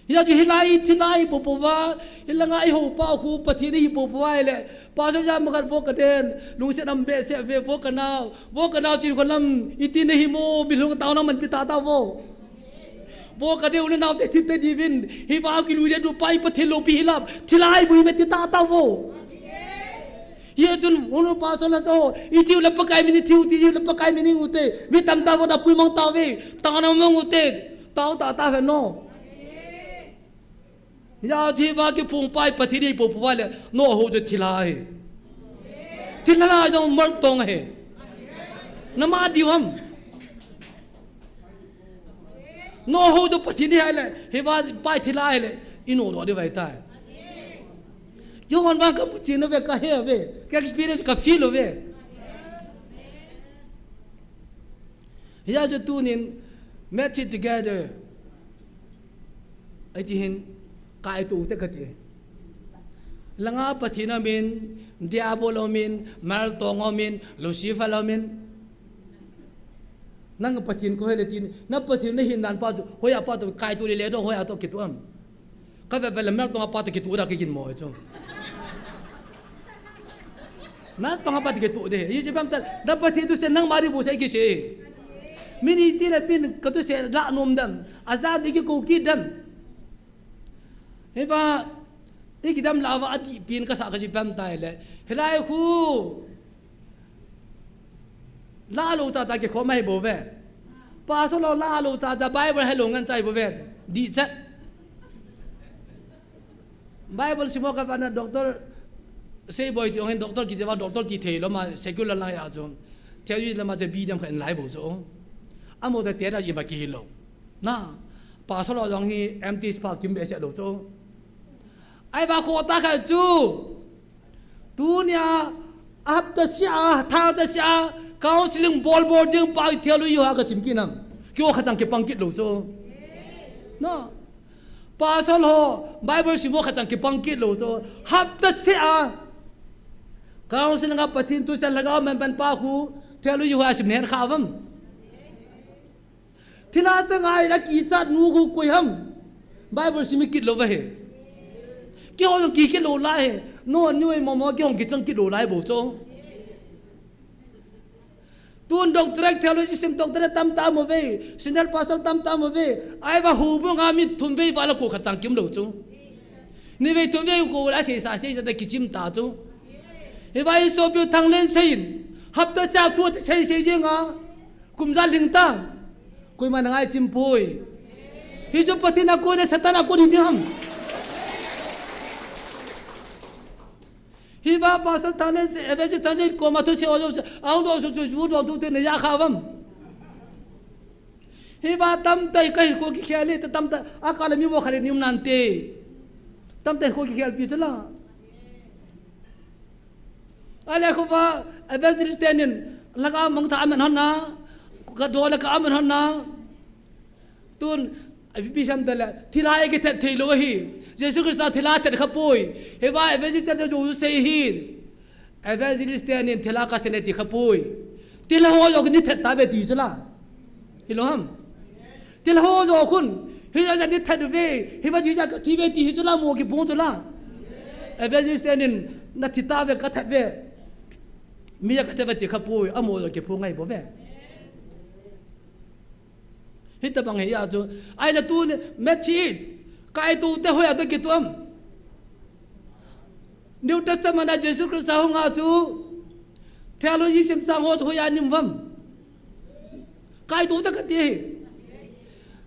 ya ji hilai thilai popowa ilanga I ho pa khu pathini popowa le pa so ja magar bo kaden lu se nam be se ve bo kana chi kholam itin hi mo bilung taw na man pita ta wo bo kade ule naw te thit divin hi ba ki lu de du pai pathilo pi hilap thilai bui me ta ta wo ye jun uno pa so la so itiu la pakai mini tiu ti la pakai mini ute mi tam ta wo da pui mong ta ve ta na mong ute taw ta ve no ya ji ba ki pung pai pathini popowa le no ho je thilai jo mar tong he nama diwam no ho jo pathini hai le he ba pai thilai le ino do de vai ta yo wan ba ka muchi no ve ka he ve ka experience ka feel ve ya jo tunin match it together ai ti hin kai tu te kati langa pathina min diabolo min mal tongo min lucifer lo min nang pathin ko hele tin na pathin na hin nan pa ju hoya pa to kai tu le do hoya to kitu ka be be mal tonga pa to kitu ra ke kin mo cho mal tonga pa to kitu de yi je bam ta na pathin tu se nang mari bu sai ki se mini ti la pin ka tu se la nom dam azad ki ko ki dam heba ikidam lawa ati pin ka sa ka ji bam tai le helai khu la lo ta ta ke khomai bo ve pa so lo la lo ta ta bible hello ngan chai bo ve di chat bible simo ka bana doctor sei boy ti ong doctor ki dewa doctor ki thei lo ma secular la ya jong theo yu la ma je bi dam khan lai bo so amo ta te da yi ba ki lo na pa so lo jong hi empty spark kim be se lo so ai ba kho ta kha chu dunia ap ta sia tha ta sia counseling ball board jing pa thelu yu ha ka sim ki nam kyo kha chang ke pang kit lo so no pa so lo bible si mo kha chang ke pang kit lo so hap ta sia counseling ga pathin tu sa laga man ban pa khu thelu yu ha sim nen kha vam thila sa ngai na ki chat nu khu koi ham bible si mi kit lo va he ki ho ki ke lo lai no nyoi mo ki hong ki chang ki lo lai bo so tun doctor theology sim doctor tam mo ve senior pastor tam mo ve ai ba hu bu nga mi thun ve wala ko khachang kim lo chu ni ve thun ve ko la se sa da ki chim ta chu e ba so bu thang len sein hap ta sa tu sei je nga kum za ling ta koi ma ngai chim poi hi jo patina ko ne satana ko ni ham hi ba pasal tane se eve je tane ko ma tu se o ang do so ju do tu te ne ya khavam hi ba tam tai kai ko ki khale ta tam ta akala mi bo khale nim nan te tâm tên khôi kia pi chula ale ko va evangelistanian laga mang tha man hon na ka do la ka man hon na tun pi sam tala thilai ke the thilo hi Jesus Christ thila the khapoi he va evangelistanian jo se hi evangelistanian thila ka thene ti khapoi til ho yo ni the ta be ti chula hi lo ham til ho yo kun hi ja ni the ve hi va ji ja ki ve ti hi chula mo ki bon chula evangelistanian na thi ta ve ka the ve mi ya ka te ve ti khapoi amo yo ke phu ngai bo ve hi ta bang he ya jo ai la tu ne me chi kai tu te ho ya to ki tuam New Testament na Jesus Christ ho nga chu theology sim sang ho ho ya nim vam kai tu ta ka ti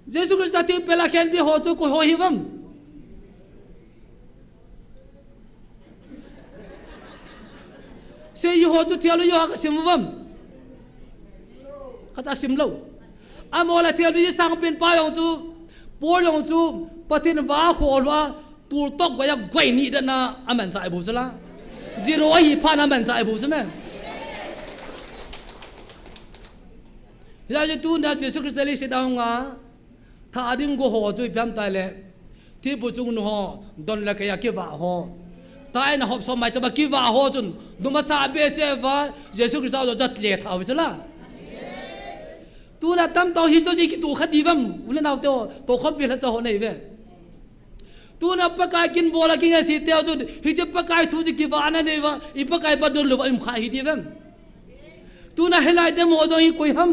Jesus Christ ti pela khen bi ho chu ko ho hi vam se yi ho chu theology ha ka sim vam ka ta sim lo amola theology sang pin pa yong chu por yong chu patin wa kho wa tu tok wa ya gwai ni da na aman sa bu zala zero hi pa na man sa bu zame ya je tu na Jesus Christ le se da nga tha ding go ho chu pyam tai le ti bu chung no ho don la ka ya ke wa ho tai na hop so mai cha ba ki wa ho chun du ma sa be se wa Jesus Christ zo jat le tha wi zala tu na tam to hi so ji ki tu khadi vam ule naw to khom bi la cha ho nei ve tu na pakai kin bola kin si teo chu hi je pakai thu ji ki wa na nei wa I pakai ba dul wa im kha hi di vam tu na helai de mo zo hi koi ham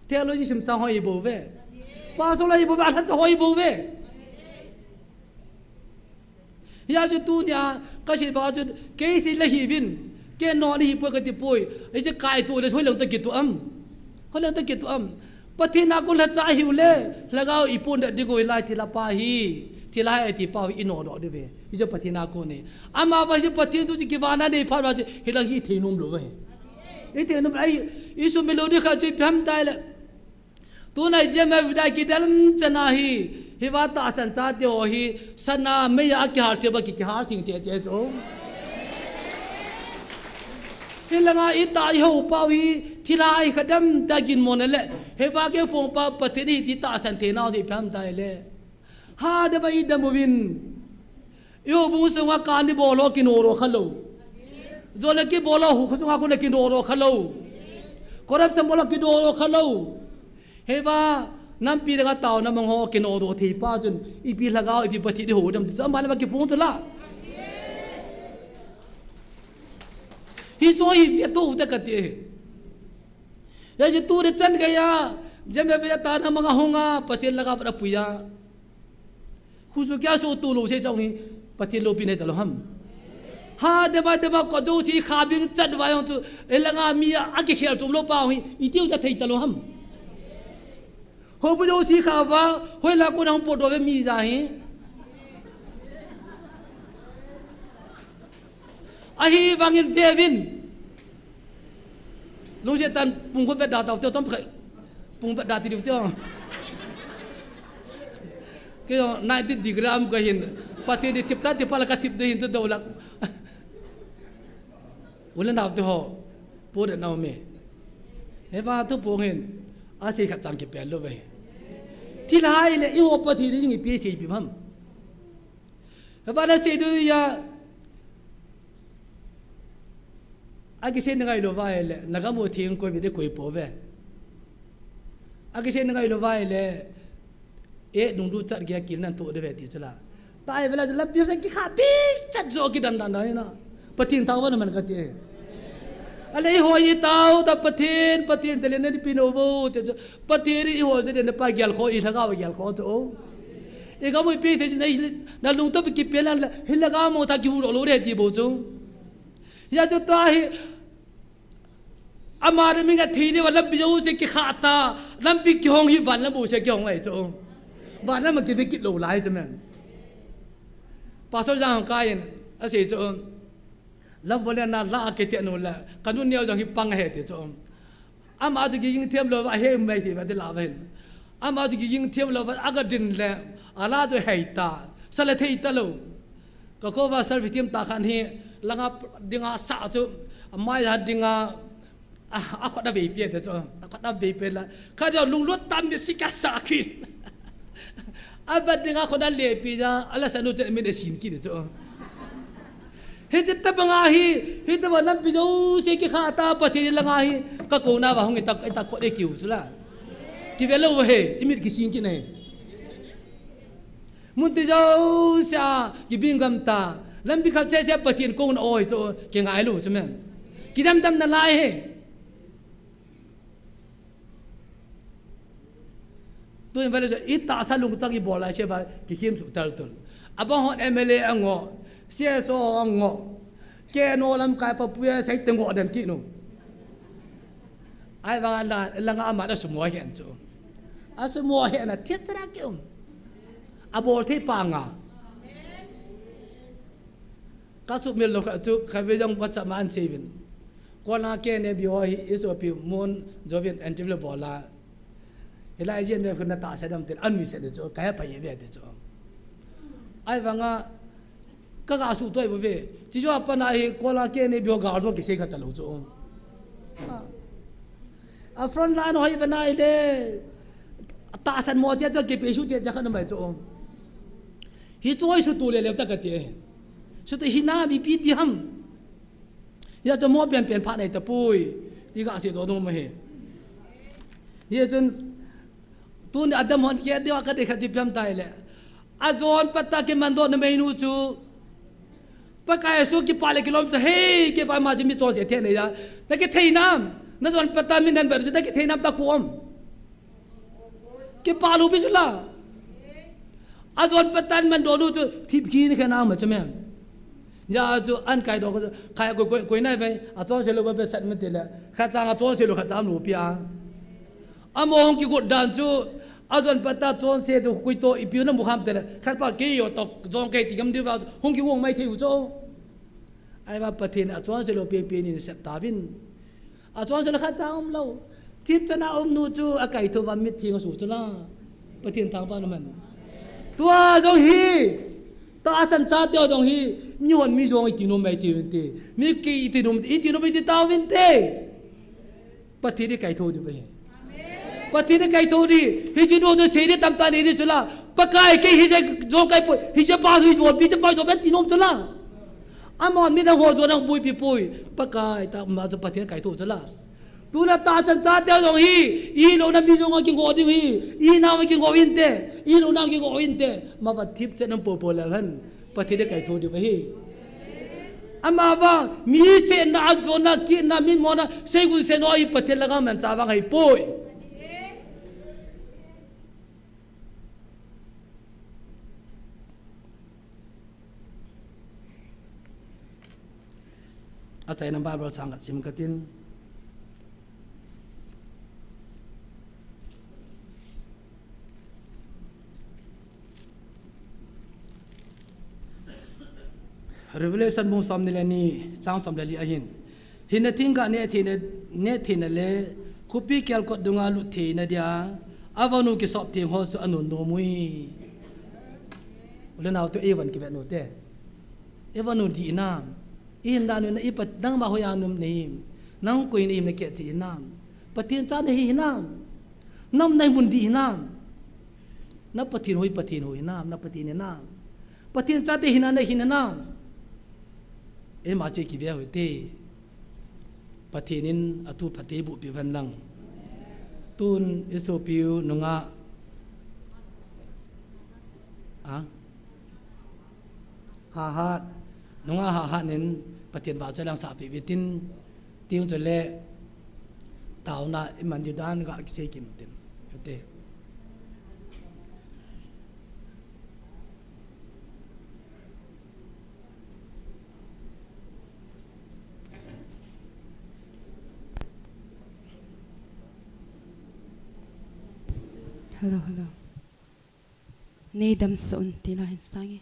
theology sim sa ho I bo ve pa so la I bo ba la ho I bo ve ya chu tu nya ka si ba chu ke si la hi bin ke no ni hi po ka ti poi I je kai tu le soi lo ta ki tu am ho lo ta ki tu am pathina ko la cha hi le lagao ipun da digoi lai ti la pa hi ti lai ti pa I no do de ve I je pathina ko ni ama ba je pathin tu ki wa na nei pha ba je hi la hi theinum lo ve I theinum ai isu melody kha chu pham tai le tu na je me vidai ki dal chana hi hi wa ta san cha te ho hi sana me ya ki har che ba ki har thing che che zo hi la nga I ta ho pa hi thilai khadam ta gin mon le he ba ke pong pa patini ti ta san the na ji pham tai le ha de ba I da movin yo bu so nga kan ni bolo ki no ro khalo zo le ki bolo hu so nga ko le ki no ro khalo korap sam bolo ki no ro khalo he ba nam pi da taw na mong ho ki no ro thi pa chun I pi lagao I pi pati di ho dam sam ba le ba ki pong chu la hi so hi ye to ta ka te ya je tu de chan ga ya je me be ta na mga honga patil laga pra puya khu su kya so tu lo se chong hi patil lo pi ne ta lo ham ha de ba ko do si kha bin chat wa yong tu elanga mi a ke khel tum lo pa hi I tiu ja thei ta lo ham ho bu do si kha wa hoi la ko nang po do ve mi ja hi ahi wangin devin lu se tan pung ko da ta to tom khai pung da ti to ke 90 digram ka hin pati di tip ta ti pala ka tip de hin to dolak wala na to ho po de na me he ba to po hin a se kha chang ke pe lo ve ti lai le I ho pati di ngi pi se pi pham he ba na se du ya agi se ngai lo vai le naga mo thing ko vi de koi po ve agi se ngai lo vai le e dung du chat gya kin nan to de ve ti chala tai vela la pi se ki kha bi chat zo ki dan na patin taw na man ka ti ale ho yi taw ta patin chale ne pi no vo te patin I ho se de pa gyal kho I thaga gyal kho cho e ga mo pi te nei na lu to ki pe lan hila ga mo ta ki ru lo re ti bo chu ya jo ta hi amare minga thini wala biyo se ki khata lam bi ki hong hi van la bu se ki hong ai cho van la ma ki ki lo lai cho men pastor jang ka yin a se cho lam bole na la ke te no la kanun ne jang hi pang he te cho ama ju gi ying them lo wa he mai ti ba de la ba hin ama ju gi ying them lo ba aga din le ala jo hai ta sale thei talo ka ko wa service team ta khan hi langa dinga sa chu mai ha dinga a ko da be pe de chu a ko da be pe la ka jo lung lot tam de sika sa kin abad dinga ko da le pi ja ala sanu te me de sin ki de chu he je ta banga hi he ta ba lam pi do se ki kha ta pa thi langa hi ka ko na wa hong ta ko de kiu chu la ki velo he imit ki sin ki ne mun ti jo sa ki bingam ta lam bi khal che che pa thin ko na oi chu ke ngai lu chu men ki dam dam na lai he tu in vale ita sa lung tang i bola che ba ki khim su tal tul abang hon MLA ango CSO ango ke no lam kai pa pu sai tengo dan ki no ai ba la nga ma da sumo hen chu a sumo hen na thiet tra ki abol thi pa nga ka su mil lo ka chu ka ve jong pa cha man sevin ko na ke ne bi ho iso pi mon jovian antivle bola ila jen me khuna ta sa dam tel anwi se de cho ka pa ye be de cho ai wa nga ka ga su toi bo ve chi jo pa na hi ko la ke ne bi ho ga ro ki se ka ta lo cho a front line hoi ba na ile ta san mo che cho ke pe su che ja khan mai cho hi choi su tu le le ta ka te su te hi na bi pi di ham ya cho mo pian pian pha nei ta pui ti ga se do do ma he ye chen tu ni adam hon ke dia ka de kha ji plam tai le azon patta ke mando na me nu chu pa kai su ki pale kilometer he ke pa ma ji mi cho se the ne ya na ke thei nam na zon patta min nan ber ju ta ke thei nam ta kuom ke palu bi chu la azon patan man do nu chu thip ki ni kha na ma chu men ya chu an kai do ko khai ko nai vai a cho se lo ba be sat me te la kha chang a cho se lo kha chang lu pia among ki ko dan chu azon pata chon se do kui to ipiu na mu ham te la kha pa ke yo to jong ke ti gam di wa hong ki wong mai thei u cho ai ba pathin a chon se lo pe pe ni sep ta vin a chon se lo kha chang lo tip chana nu chu a kai tho wa mit thing su chu la pathin thang pa na man tua dong hi ta san cha teo dong hi nyon mi jong ti no mai ti te mi ki ti no mai ti ta win te pati de kai tho di ba pati de kai tho di hi ji no se de tam ta ni di chula pakai ke hi je jong kai hi je pa hi jo bi je pa jo ben ti no chula amon mi da ho jo nang bui pi pui pakai ta ma jo pati kai tho chula tu na ta san cha teo dong hi I lo na mi jong ki ngo di hi I na ma ki ngo win te I lo na ki ngo win te ma ba tip che nam po po la han pati de kai tho di ba hi ama wa mi se na zo na ki na min mo na se gu se no I pati la ga man cha wa ngai poi a chai na Bible sang ka sim ka tin Revelation bung som ni le ni chang som le li a hin hin thing ka ne thine le kupi kyal ko dunga lu the na dia avanu ki sop thing ho su anu no mui le naw to evan ki be no te evanu di na in da no na ipat dang ma ho ya num ni nang ko ni me ke ti na patin cha ne hi na nam nai mun di na na patin hoi na na patin na patin cha te hina na hina na e ma che ki ve ho te patinin atu phate bu pi van lang tun iso piu nunga ha nunga ha nin patin ba chalang sa pi vitin tiung chole taw na iman di dan ga ki se kin tin te Hello. Nei dam son tila hin sangi.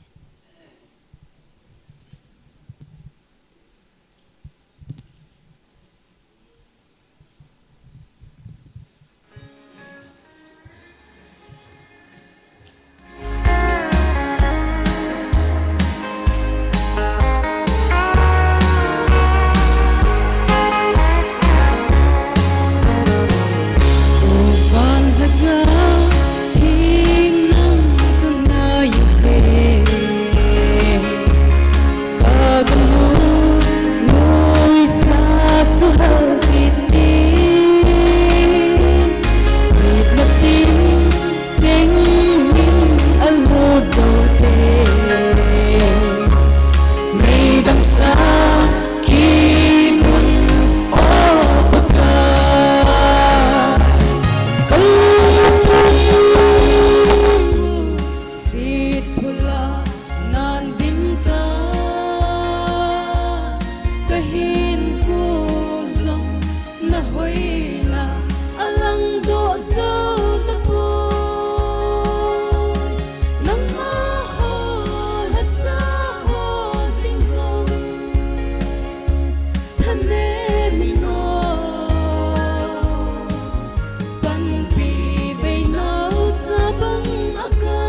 aga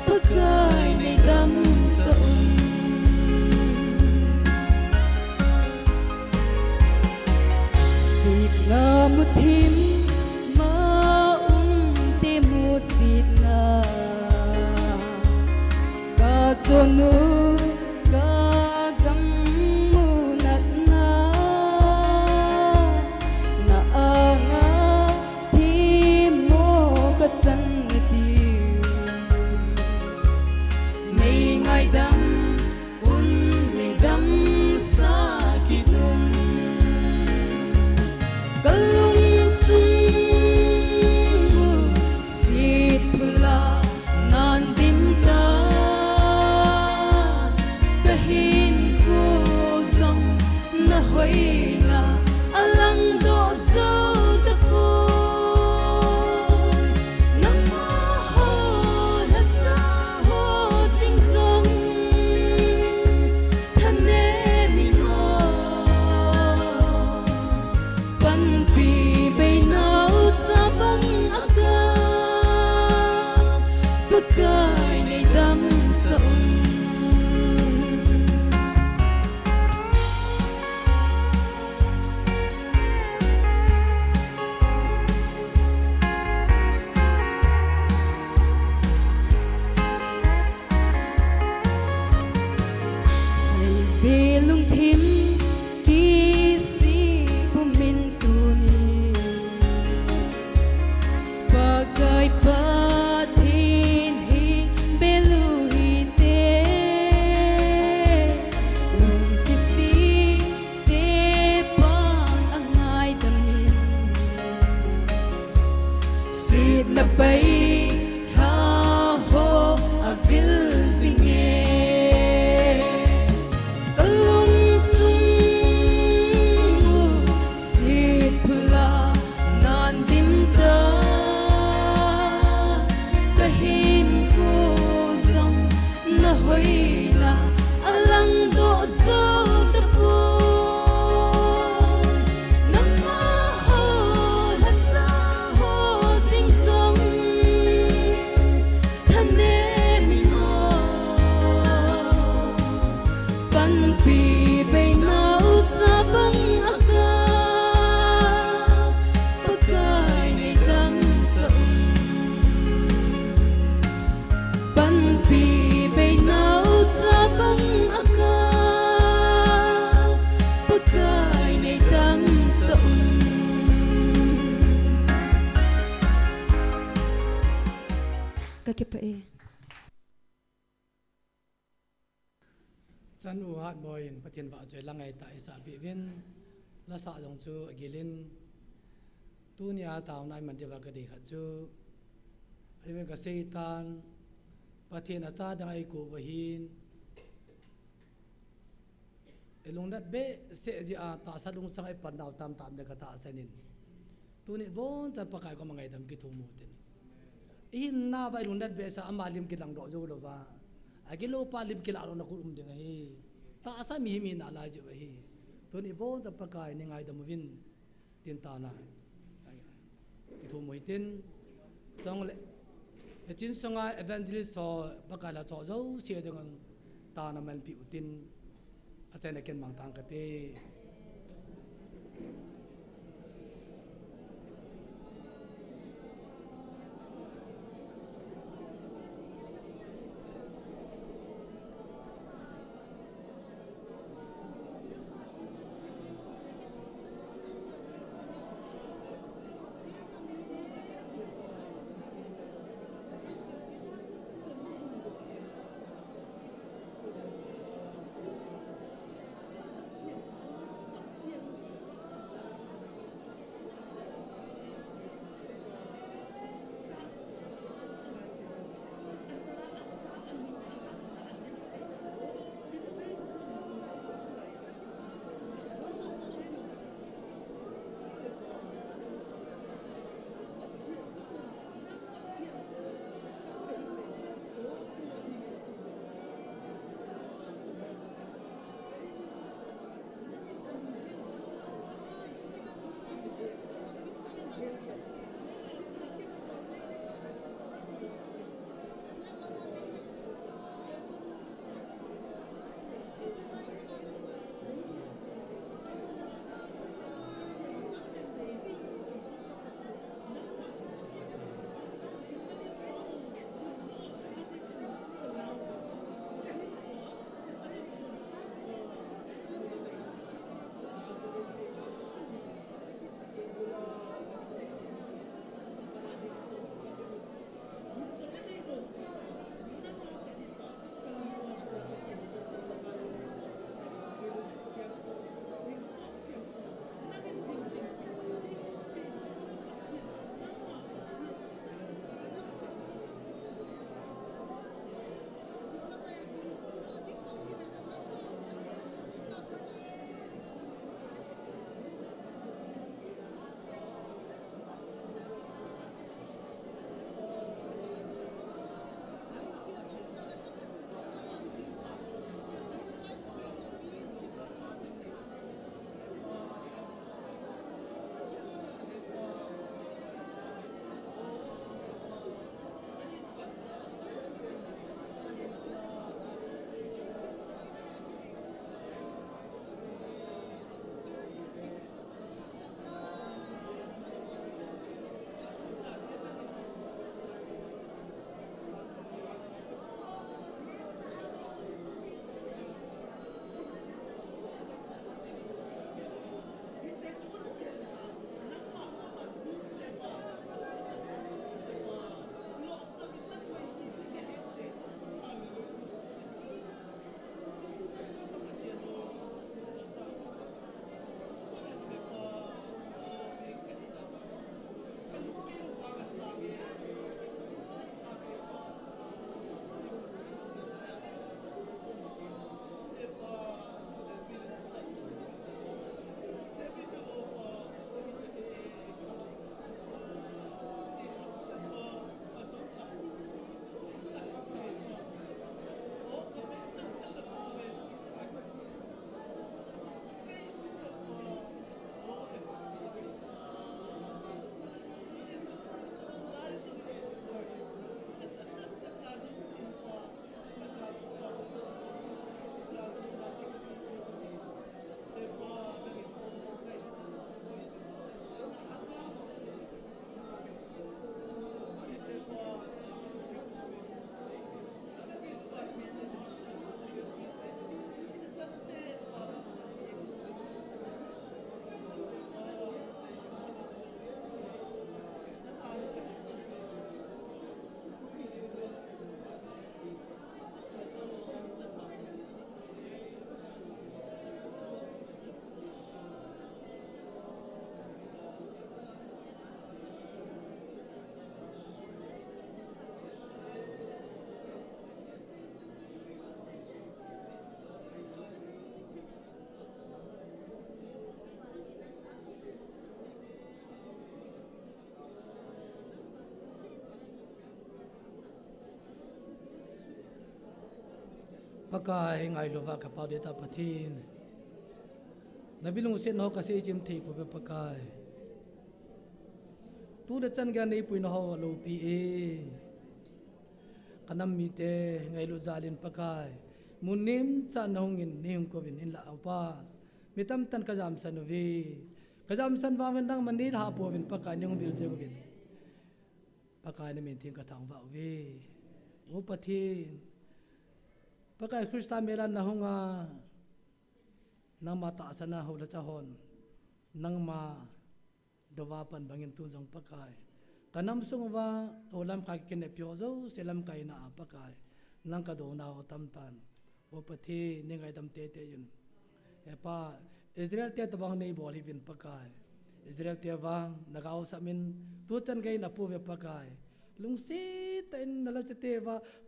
pagkay nay dam sa sikna mo tim maunti mo sitna katsonu kagamunat na naanga timo katsan ngati may ngay dam un may dam sa kitun kalung sung sipla nandim ta kahin ko zong na hoy na alang do so da po nang mahal at sa hosting song tanemino panpibay na usapang aga pagkay ngay dam sa silung thim kisi pumintuni bagay patinhing beluhite nung kisi tepang angay damin sit na bay ha ho avil singe kalung sung sipla nandim ta kahin ko zong na hoy na alang do so da po nang mahal at sa hosting song tanemino panpibay na usapang aga pagkay ngay dam sa panpibay na usapang aga pagkay ngay dam sa Kakipae. chan u hat boin pathian ba choi langai ta isa bi vin la sa jong chu agilin tu nia taw nai man dewa ka de kha chu ai ka seitan pathian a cha dang ai ko wa hin elong dat be se ji a ta sa lung chang ai pan daw tam tam de ka ta sanin tu ni bon chan pa kai ko mangai dam ki thu mu tin in na ba lung dat be sa amalim ki lang do jo lo ba agilo palim kila alo na kurum dinga hi ta asa mi mi na la ju hi to ni bon sa pakai ni ngai dam win tin ta na ki thu moi tin chong le chin songa evangelist so pakai la cho zo sia dang ta na man pi utin a chen ken mang tang ka te pakai ngai lova ka pau deta pathin nabilung sen ho ka se chim thi pu pakai tu de chan ga nei pui no ho lo pi e kanam mi te ngai lu zalin pakai munim chan hongin nim ko vin in la apa mitam tan ka jam san vi ka jam san wa men dang mani ha po vin pakai nyong bil je ko vin pakai na min thing ka thang wa vi o pathin pakai Krista melan na honga nang mata sana ho la chahon nang ma dowa pan bangin tu jong pakai kanam sungwa olam ka ken pyo zo selam kai na pakai nang ka do na o tam tan o pathi ningai dam te te yun epa Israel te tabang nei bol hivin pakai Israel te wang nagaw sa min tu chan gai na pu ve pakai lung si ten nala chete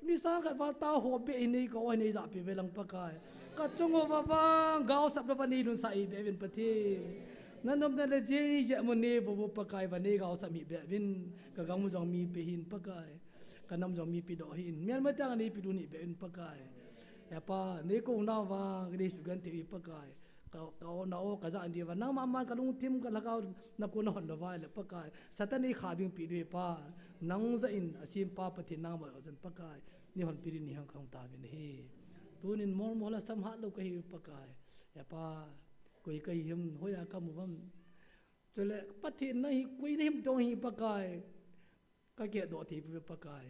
ni sang khat wal ta ho be nei ko nei za pi velang pakai ka chungo wa wang gaw sap da ni lun sa i be vin pathi nanom na le je ni je mon ne bo pakai wa nei gaw sa mi be vin ka gang mu jong mi pe hin pakai ka nam jong mi pi do hin mian ma tang ni pi du ni be vin pakai ya pa ne ko na wa ni su gan te pakai ka na o ka za andi wa nang ma ka lung tim ka lagaw na ko na hon da wa le pakai satani khabing pi de pa nang za in asim pa pathi na ma jan pakai ni hon pi ni hang khang ta vin hi tunin mor mola sam ha lo ka hi pakai ya pa koi kai him hoya ka mu bam chole pathi na hi koi ni him dong hi pakai ka ke do thi pakai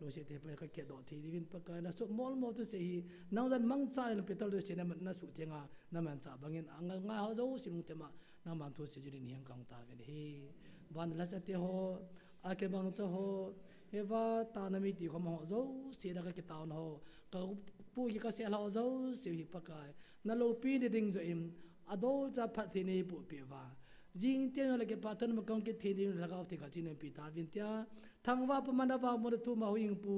lo se te pa ka ke do thi vin pakai na so mol mo tu se hi nang jan mang cha le petal do se na su tenga na man cha bangin anga nga ho zo silung tema na man tu se jiri ni hang kang ta vin hi ban la cha te ho a ke bang cha ho hewa ta na mi ti khom ho zo se da ka ke taw no ka pu ki ka se la ho zo se hi pakai na lo pi de ding zo im adol cha phat thi ni pu pe wa jing te la ke pathan ma kong ke thi ni lagaw thi ka chin pi ta vin tia thangwa pa mana ba mo tu ma huing pu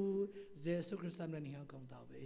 jesu christ nam ni hang kang ta ve